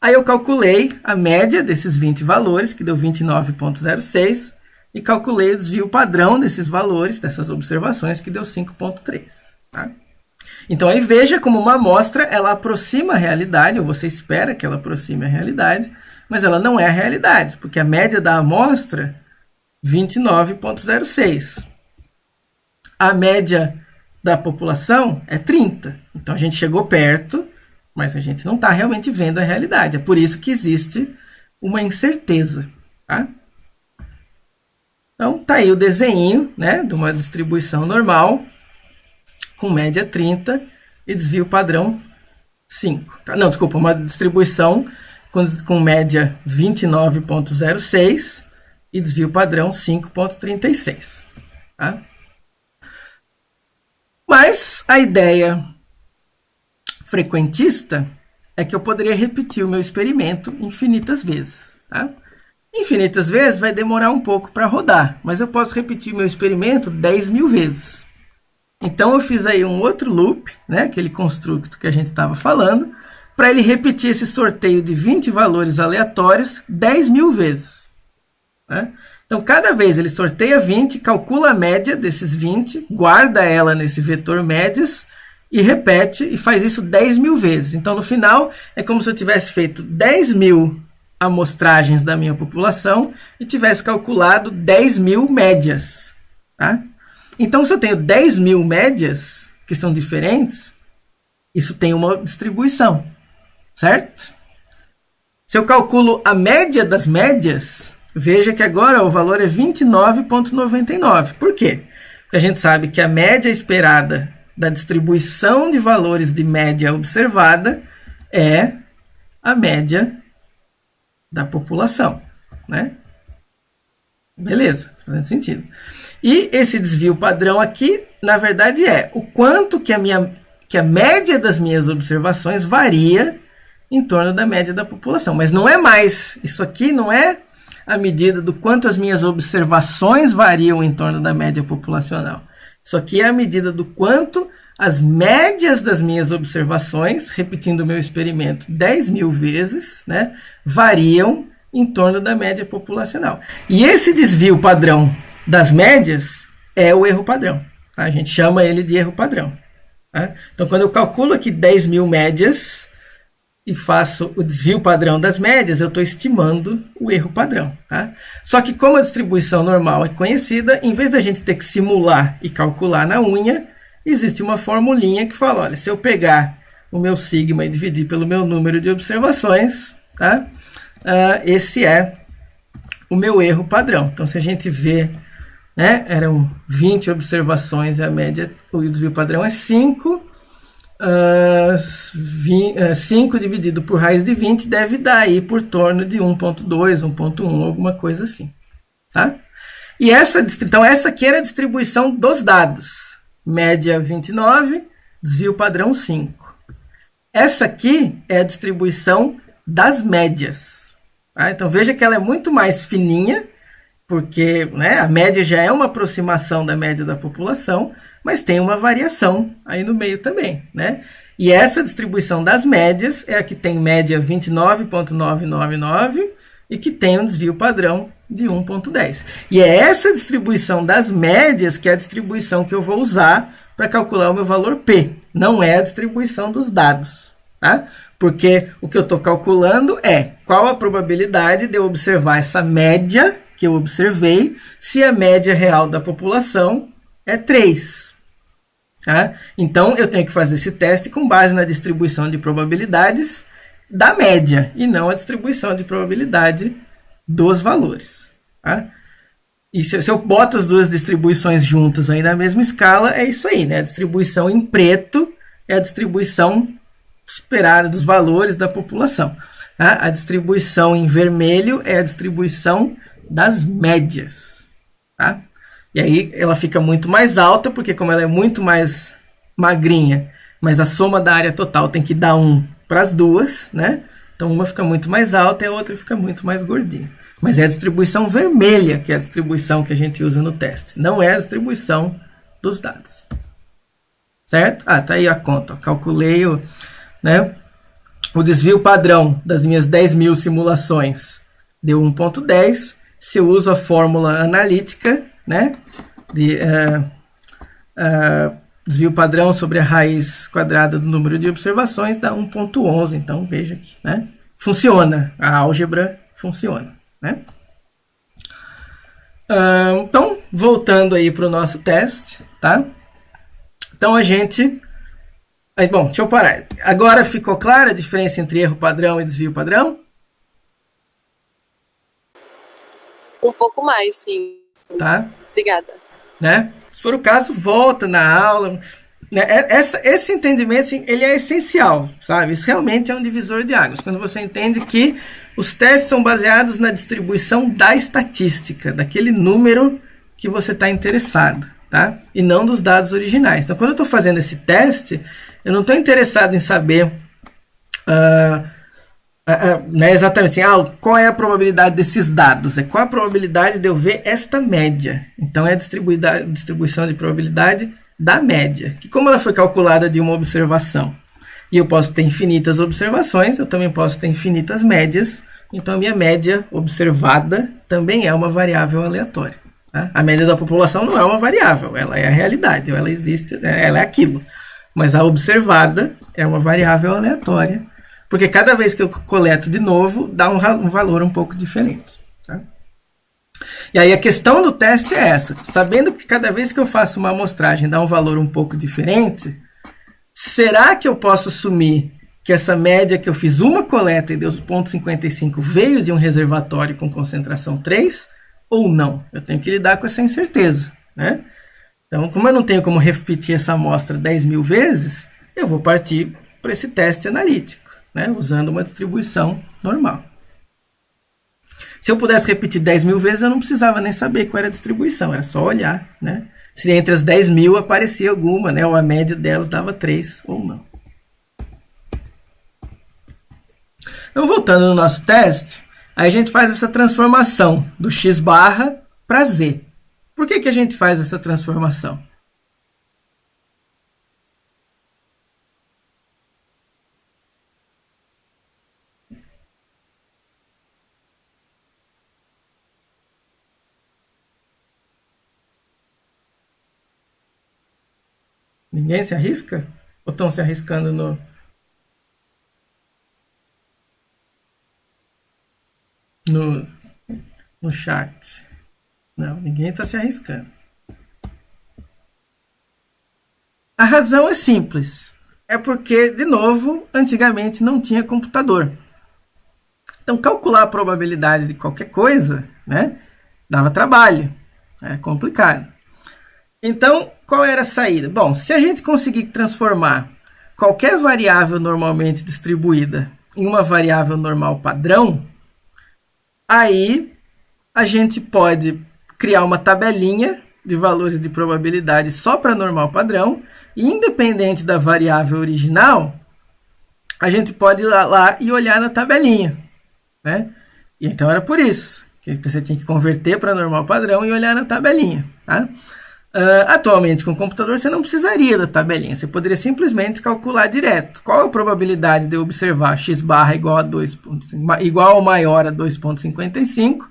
Aí eu calculei a média desses 20 valores, que deu 29,06, e calculei o desvio padrão desses valores, dessas observações, que deu 5,3. Tá? Então, aí veja como uma amostra, ela aproxima a realidade, ou você espera que ela aproxime a realidade, mas ela não é a realidade, porque a média da amostra, 29,06. A média da população é 30. Então, a gente chegou perto, mas a gente não está realmente vendo a realidade. É por isso que existe uma incerteza. Tá? Então, tá aí o desenho, né, de uma distribuição normal, com média 30 e desvio padrão 5. Tá? Não, desculpa, uma distribuição com média 29,06 e desvio padrão 5,36. Tá? Mas a ideia frequentista é que eu poderia repetir o meu experimento infinitas vezes. Tá? Infinitas vezes vai demorar um pouco para rodar, mas eu posso repetir o meu experimento 10.000 vezes. Então eu fiz aí um outro loop, né, aquele construto que a gente estava falando, para ele repetir esse sorteio de 20 valores aleatórios 10.000 vezes. Né? Então, cada vez ele sorteia 20, calcula a média desses 20, guarda ela nesse vetor médias e repete e faz isso 10.000 vezes. Então, no final, é como se eu tivesse feito 10.000 amostragens da minha população e tivesse calculado 10.000 médias. Tá? Então, se eu tenho 10.000 médias, que são diferentes, isso tem uma distribuição, certo? Se eu calculo a média das médias, veja que agora o valor é 29,99. Por quê? Porque a gente sabe que a média esperada da distribuição de valores de média observada é a média da população, né? Beleza, tá fazendo sentido. E esse desvio padrão aqui, na verdade, é o quanto que a média das minhas observações varia em torno da média da população. Mas não é mais, isso aqui não é a medida do quanto as minhas observações variam em torno da média populacional. Isso aqui é a medida do quanto as médias das minhas observações, repetindo o meu experimento 10.000 vezes, né, variam em torno da média populacional. E esse desvio padrão das médias é o erro padrão. Tá? A gente chama ele de erro padrão. Tá? Então, quando eu calculo aqui 10.000 médias e faço o desvio padrão das médias, eu estou estimando o erro padrão. Tá? Só que como a distribuição normal é conhecida, em vez da gente ter que simular e calcular na unha, existe uma formulinha que fala, olha, se eu pegar o meu sigma e dividir pelo meu número de observações, tá? Esse é o meu erro padrão. Então, se a gente vê, né, eram 20 observações e a média, o desvio padrão é 5. 5 dividido por raiz de 20 deve dar aí por torno de 1,2, 1,1, alguma coisa assim. Tá? E então essa aqui era a distribuição dos dados. Média 29, desvio padrão 5. Essa aqui é a distribuição das médias. Tá? Então veja que ela é muito mais fininha porque, né, a média já é uma aproximação da média da população, mas tem uma variação aí no meio também, né? E essa distribuição das médias é a que tem média 29,999 e que tem um desvio padrão de 1,10. E é essa distribuição das médias que é a distribuição que eu vou usar para calcular o meu valor P. Não é a distribuição dos dados, tá? Porque o que eu estou calculando é qual a probabilidade de eu observar essa média que eu observei se a média real da população é 3. Tá? Então, eu tenho que fazer esse teste com base na distribuição de probabilidades da média e não a distribuição de probabilidade dos valores. Tá? E se eu boto as duas distribuições juntas aí na mesma escala, é isso aí, né? A distribuição em preto é a distribuição esperada dos valores da população. Tá? A distribuição em vermelho é a distribuição das médias. Tá? E aí ela fica muito mais alta, porque como ela é muito mais magrinha, mas a soma da área total tem que dar 1 para as duas, né? Então uma fica muito mais alta e a outra fica muito mais gordinha. Mas é a distribuição vermelha que é a distribuição que a gente usa no teste. Não é a distribuição dos dados. Certo? Ah, tá aí a conta. Calculei o desvio padrão das minhas 10.000 simulações. Deu 1,10. Se eu uso a fórmula analítica, né, de desvio padrão sobre a raiz quadrada do número de observações, dá 1,11. Então, veja aqui, né? Funciona. A álgebra funciona, né? Então, voltando aí para o nosso teste, tá? Então, a gente... Aí, bom, deixa eu parar. Agora ficou clara a diferença entre erro padrão e desvio padrão? Um pouco mais, sim. Tá? Obrigada. Né? Se for o caso, volta na aula. Né? Esse entendimento, assim, ele é essencial, sabe? Isso realmente é um divisor de águas. Quando você entende que os testes são baseados na distribuição da estatística, daquele número que você está interessado, tá? E não dos dados originais. Então, quando eu estou fazendo esse teste, eu não estou interessado em saber né, exatamente assim, qual é a probabilidade desses dados, qual a probabilidade de eu ver esta média. Então é a distribuição de probabilidade da média, que como ela foi calculada de uma observação e eu posso ter infinitas observações, eu também posso ter infinitas médias, então a minha média observada também é uma variável aleatória, tá? A média da população não é uma variável, ela é a realidade, ela existe, ela é aquilo, mas a observada é uma variável aleatória, porque cada vez que eu coleto de novo, dá um valor um pouco diferente. Tá? E aí a questão do teste é essa. Sabendo que cada vez que eu faço uma amostragem dá um valor um pouco diferente, será que eu posso assumir que essa média que eu fiz uma coleta e deu 0,55 veio de um reservatório com concentração 3 ou não? Eu tenho que lidar com essa incerteza. Né? Então, como eu não tenho como repetir essa amostra 10.000 vezes, eu vou partir para esse teste analítico. Né, usando uma distribuição normal. Se eu pudesse repetir 10.000 vezes, eu não precisava nem saber qual era a distribuição, era só olhar. Né, se entre as 10.000 aparecia alguma, né, ou a média delas dava 3 ou não. Então, voltando no nosso teste, aí a gente faz essa transformação do x barra para z. Por que a gente faz essa transformação? Ninguém se arrisca? Ou estão se arriscando no chat? Não, ninguém está se arriscando. A razão é simples. É porque, de novo, antigamente não tinha computador. Então, calcular a probabilidade de qualquer coisa, né, dava trabalho. É complicado. Então, qual era a saída? Bom, se a gente conseguir transformar qualquer variável normalmente distribuída em uma variável normal padrão, aí a gente pode criar uma tabelinha de valores de probabilidade só para normal padrão, e independente da variável original, a gente pode ir lá e olhar na tabelinha. Né? E então era por isso que você tinha que converter para normal padrão e olhar na tabelinha. Tá? Atualmente, com o computador, você não precisaria da tabelinha. Você poderia simplesmente calcular direto. Qual a probabilidade de eu observar x barra igual ou maior a 2,55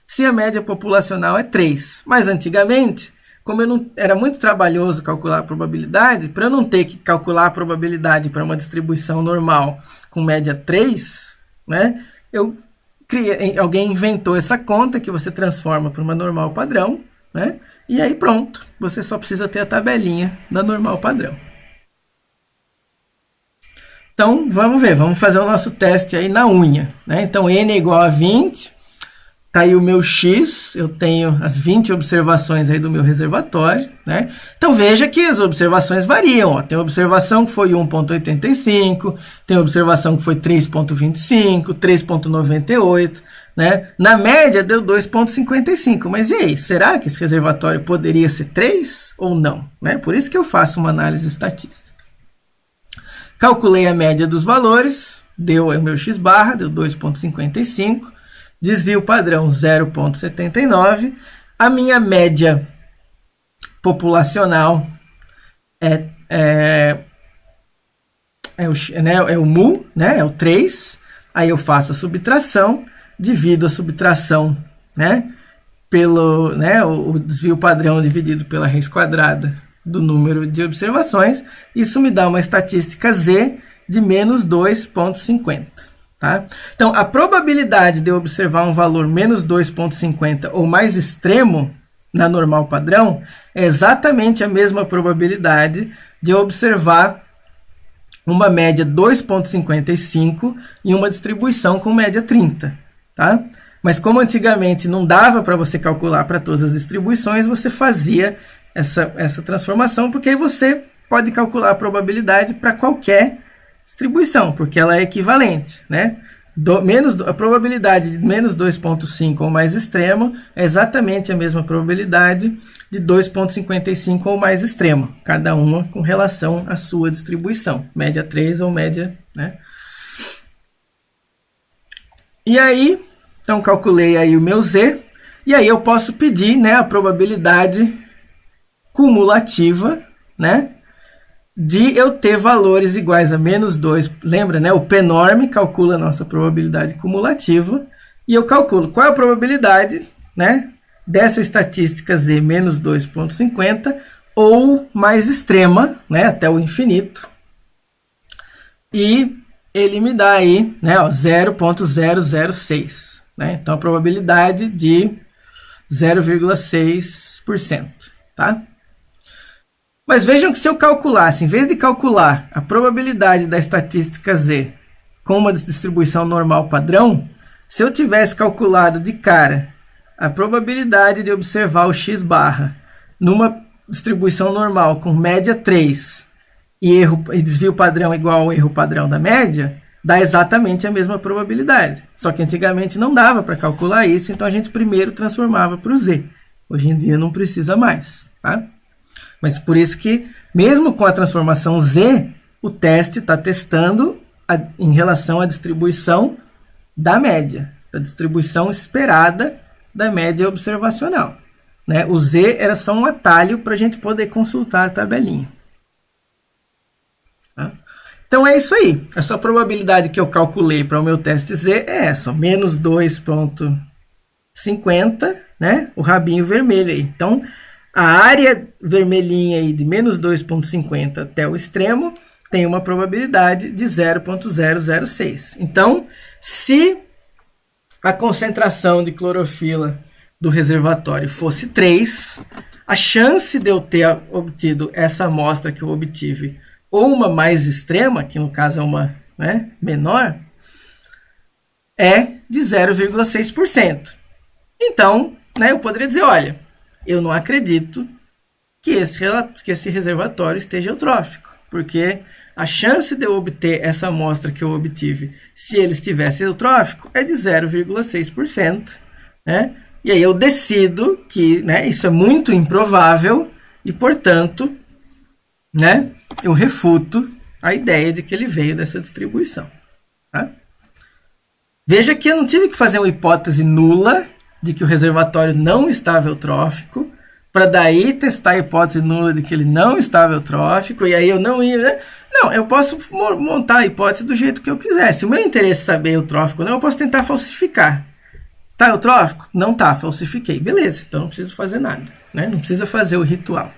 se a média populacional é 3? Mas antigamente, como era muito trabalhoso calcular a probabilidade, para eu não ter que calcular a probabilidade para uma distribuição normal com média 3, né, alguém inventou essa conta que você transforma para uma normal padrão, né? E aí pronto, você só precisa ter a tabelinha da normal padrão. Então, vamos ver, vamos fazer o nosso teste aí na unha, né? Então, n é igual a 20, tá aí o meu x, eu tenho as 20 observações aí do meu reservatório, né? Então, veja que as observações variam, ó. Tem observação que foi 1,85, tem observação que foi 3,25, 3,98, né? Na média deu 2,55, mas e aí, será que esse reservatório poderia ser 3 ou não? Né? Por isso que eu faço uma análise estatística. Calculei a média dos valores, deu o meu x barra, deu 2,55, desvio padrão 0,79, a minha média populacional é o mu, né? É o 3, aí eu faço a subtração, divido a subtração, né, pelo, né, o desvio padrão dividido pela raiz quadrada do número de observações. Isso me dá uma estatística z de menos 2,50. Tá? Então, a probabilidade de eu observar um valor menos 2,50 ou mais extremo na normal padrão é exatamente a mesma probabilidade de eu observar uma média 2,55 em uma distribuição com média 30. Tá? Mas como antigamente não dava para você calcular para todas as distribuições, você fazia essa transformação, porque aí você pode calcular a probabilidade para qualquer distribuição, porque ela é equivalente. Né? A probabilidade de menos 2,5 ou mais extremo é exatamente a mesma probabilidade de 2,55 ou mais extremo, cada uma com relação à sua distribuição, média 3 ou média... Né? E aí, então calculei aí o meu z, e aí eu posso pedir, né, a probabilidade cumulativa, né, de eu ter valores iguais a menos 2. Lembra, né, o p-norm calcula a nossa probabilidade cumulativa, e eu calculo qual é a probabilidade, né, dessa estatística z menos 2,50 ou mais extrema, né, até o infinito, e ele me dá aí, né, 0,006. Né? Então, a probabilidade de 0,6%. Tá? Mas vejam que se eu calculasse, em vez de calcular a probabilidade da estatística z com uma distribuição normal padrão, se eu tivesse calculado de cara a probabilidade de observar o x barra numa distribuição normal com média 3 e desvio padrão igual ao erro padrão da média, dá exatamente a mesma probabilidade. Só que antigamente não dava para calcular isso, então a gente primeiro transformava para o z. Hoje em dia não precisa mais. Tá? Mas por isso que, mesmo com a transformação z, o teste está testando em relação à distribuição da média, da distribuição esperada da média observacional. Né? O z era só um atalho para a gente poder consultar a tabelinha. Então é isso aí. A sua probabilidade que eu calculei para o meu teste Z é essa, menos 2,50, né? O rabinho vermelho aí. Então, a área vermelhinha aí de menos 2,50 até o extremo tem uma probabilidade de 0,006. Então, se a concentração de clorofila do reservatório fosse 3, a chance de eu ter obtido essa amostra que eu obtive ou uma mais extrema, que no caso é uma, né, menor, é de 0,6%. Então, né, eu poderia dizer, olha, eu não acredito que esse reservatório esteja eutrófico, porque a chance de eu obter essa amostra que eu obtive, se ele estivesse eutrófico, é de 0,6%. Né? E aí eu decido que, né, isso é muito improvável e, portanto, né, eu refuto a ideia de que ele veio dessa distribuição. Tá? Veja que eu não tive que fazer uma hipótese nula de que o reservatório não estava eutrófico, para daí testar a hipótese nula de que ele não estava eutrófico, e aí eu não ia... Né? Não, eu posso montar a hipótese do jeito que eu quiser. Se o meu interesse é saber eutrófico ou não, eu posso tentar falsificar. Está eutrófico? Não está, falsifiquei. Beleza, então não preciso fazer nada. Né? Não precisa fazer o ritual.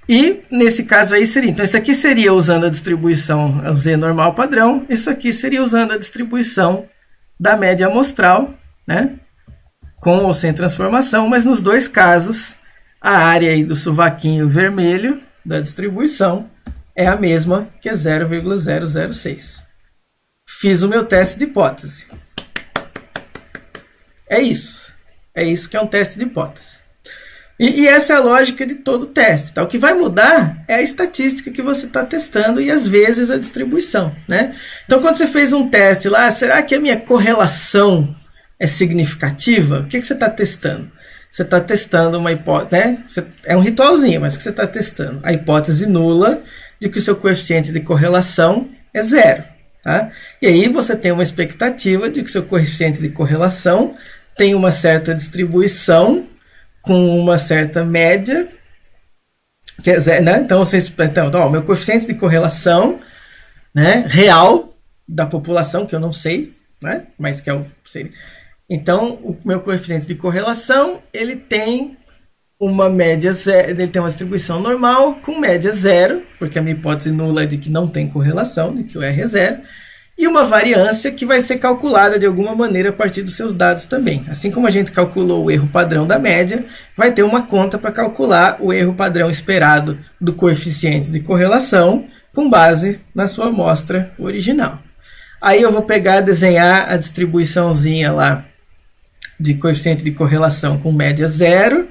E nesse caso aí seria... Então isso aqui seria usando a distribuição Z normal padrão. Isso aqui seria usando a distribuição da média amostral, né? Com ou sem transformação, mas nos dois casos, a área aí do sovaquinho vermelho da distribuição é a mesma que é 0,006. Fiz o meu teste de hipótese. É isso. É isso que é um teste de hipótese. E essa é a lógica de todo teste. Tá? O que vai mudar é a estatística que você está testando e, às vezes, a distribuição. Né? Então, quando você fez um teste lá, será que a minha correlação é significativa? O que você está testando? Você está testando uma hipótese, né? É um ritualzinho, mas o que você está testando? A hipótese nula de que o seu coeficiente de correlação é 0. Tá? E aí você tem uma expectativa de que o seu coeficiente de correlação tem uma certa distribuição com uma certa média, que é 0, né? Então, o meu coeficiente de correlação, né, real da população, que eu não sei, né, mas que é o... Então, o meu coeficiente de correlação, ele tem uma média zero, ele tem uma distribuição normal com média 0, porque a minha hipótese nula é de que não tem correlação, de que o R é 0, e uma variância que vai ser calculada de alguma maneira a partir dos seus dados também. Assim como a gente calculou o erro padrão da média, vai ter uma conta para calcular o erro padrão esperado do coeficiente de correlação com base na sua amostra original. Aí eu vou pegar, desenhar a distribuiçãozinha lá de coeficiente de correlação com média 0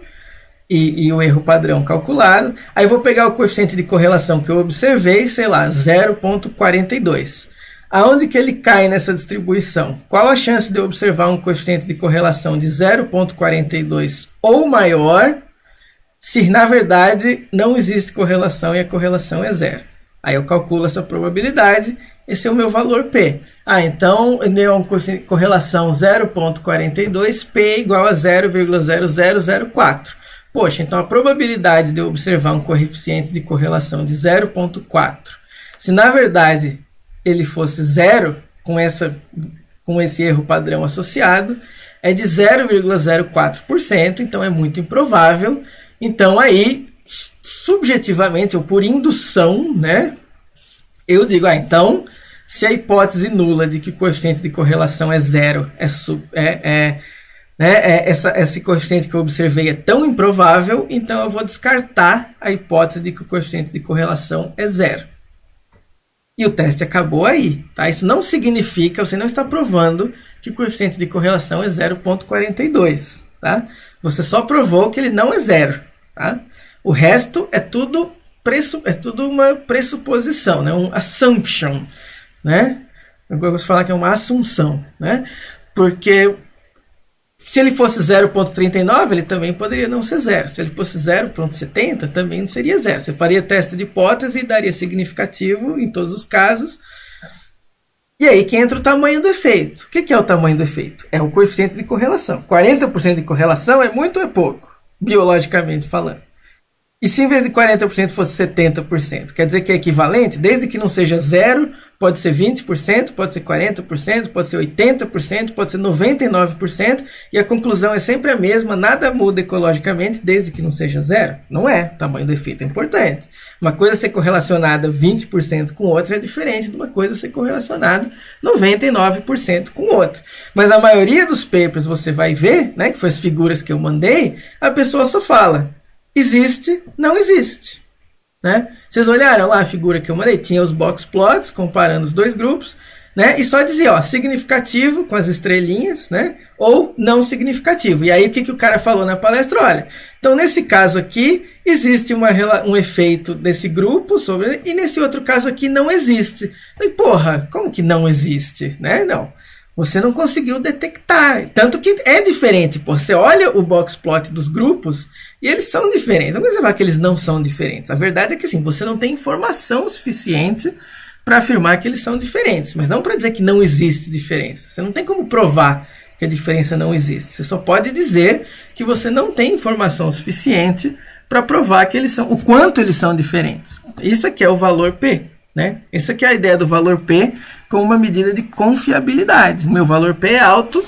e o erro padrão calculado. Aí eu vou pegar o coeficiente de correlação que eu observei, sei lá, 0,42. Aonde que ele cai nessa distribuição? Qual a chance de eu observar um coeficiente de correlação de 0,42 ou maior, se na verdade não existe correlação e a correlação é 0? Aí eu calculo essa probabilidade, esse é o meu valor P. Então, uma correlação 0,42, P igual a 0,0004. Poxa, então a probabilidade de eu observar um coeficiente de correlação de 0,4, se na verdade ele fosse 0, com esse erro padrão associado, é de 0,04%, então é muito improvável. Então aí, subjetivamente, ou por indução, né, eu digo, então, se a hipótese nula de que o coeficiente de correlação é 0, esse coeficiente que eu observei é tão improvável, então eu vou descartar a hipótese de que o coeficiente de correlação é 0. E o teste acabou aí. Tá? Isso não significa, você não está provando que o coeficiente de correlação é 0,42. Tá? Você só provou que ele não é 0. Tá? O resto é tudo uma pressuposição, né? Um assumption. Né? Eu gosto de falar que é uma assunção. Né? Porque se ele fosse 0,39, ele também poderia não ser 0. Se ele fosse 0,70, também não seria 0. Você faria teste de hipótese e daria significativo em todos os casos. E aí que entra o tamanho do efeito. O que é o tamanho do efeito? É o coeficiente de correlação. 40% de correlação é muito ou é pouco, biologicamente falando. E se em vez de 40% fosse 70%, quer dizer que é equivalente? Desde que não seja 0, pode ser 20%, pode ser 40%, pode ser 80%, pode ser 99%, e a conclusão é sempre a mesma, nada muda ecologicamente, desde que não seja 0. Não é, o tamanho do efeito é importante. Uma coisa ser correlacionada 20% com outra é diferente de uma coisa ser correlacionada 99% com outra. Mas a maioria dos papers você vai ver, né, que foi as figuras que eu mandei, a pessoa só fala: existe, não existe. Né? Vocês olharam lá a figura que eu mandei? Tinha os box plots comparando os dois grupos, né? E só dizia, ó, significativo com as estrelinhas, né? Ou não significativo. E aí o que o cara falou na palestra? Olha, então nesse caso aqui existe um efeito desse grupo sobre, e nesse outro caso aqui não existe. E porra, como que não existe? Né? Não. Você não conseguiu detectar. Tanto que é diferente. Pô. Você olha o box plot dos grupos e eles são diferentes. Não precisa falar que eles não são diferentes. A verdade é que assim, você não tem informação suficiente para afirmar que eles são diferentes, mas não para dizer que não existe diferença. Você não tem como provar que a diferença não existe. Você só pode dizer que você não tem informação suficiente para provar que eles são, o quanto eles são diferentes. Isso aqui é o valor P, né? Isso aqui é a ideia do valor P como uma medida de confiabilidade. Meu valor P é alto,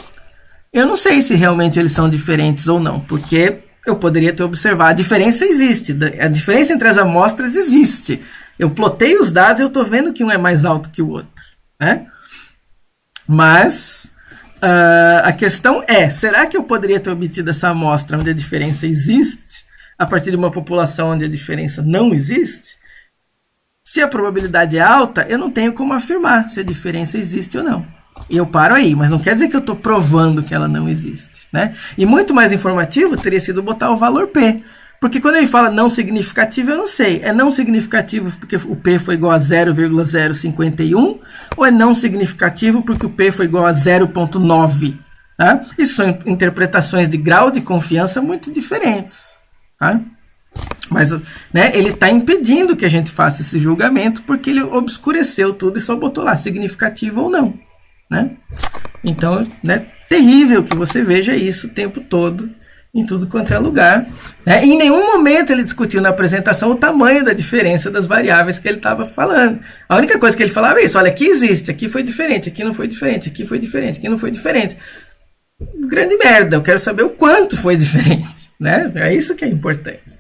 eu não sei se realmente eles são diferentes ou não, porque eu poderia ter observado. A diferença existe, a diferença entre as amostras existe. Eu plotei os dados e eu estou vendo que um é mais alto que o outro, né? Mas a questão é, será que eu poderia ter obtido essa amostra onde a diferença existe, a partir de uma população onde a diferença não existe? Se a probabilidade é alta, eu não tenho como afirmar se a diferença existe ou não. E eu paro aí, mas não quer dizer que eu estou provando que ela não existe, né? E muito mais informativo teria sido botar o valor P. Porque quando ele fala não significativo, eu não sei. É não significativo porque o P foi igual a 0,051 ou é não significativo porque o P foi igual a 0,9? Tá? Isso são interpretações de grau de confiança muito diferentes. Tá? Mas, né, ele está impedindo que a gente faça esse julgamento porque ele obscureceu tudo e só botou lá significativo ou não. Né? Então, né, terrível que você veja isso o tempo todo, em tudo quanto é lugar. Né? Em nenhum momento ele discutiu na apresentação o tamanho da diferença das variáveis que ele estava falando. A única coisa que ele falava é isso: olha, aqui existe, aqui foi diferente, aqui não foi diferente, aqui foi diferente, aqui não foi diferente. Grande merda, eu quero saber o quanto foi diferente. Né? É isso que é importante.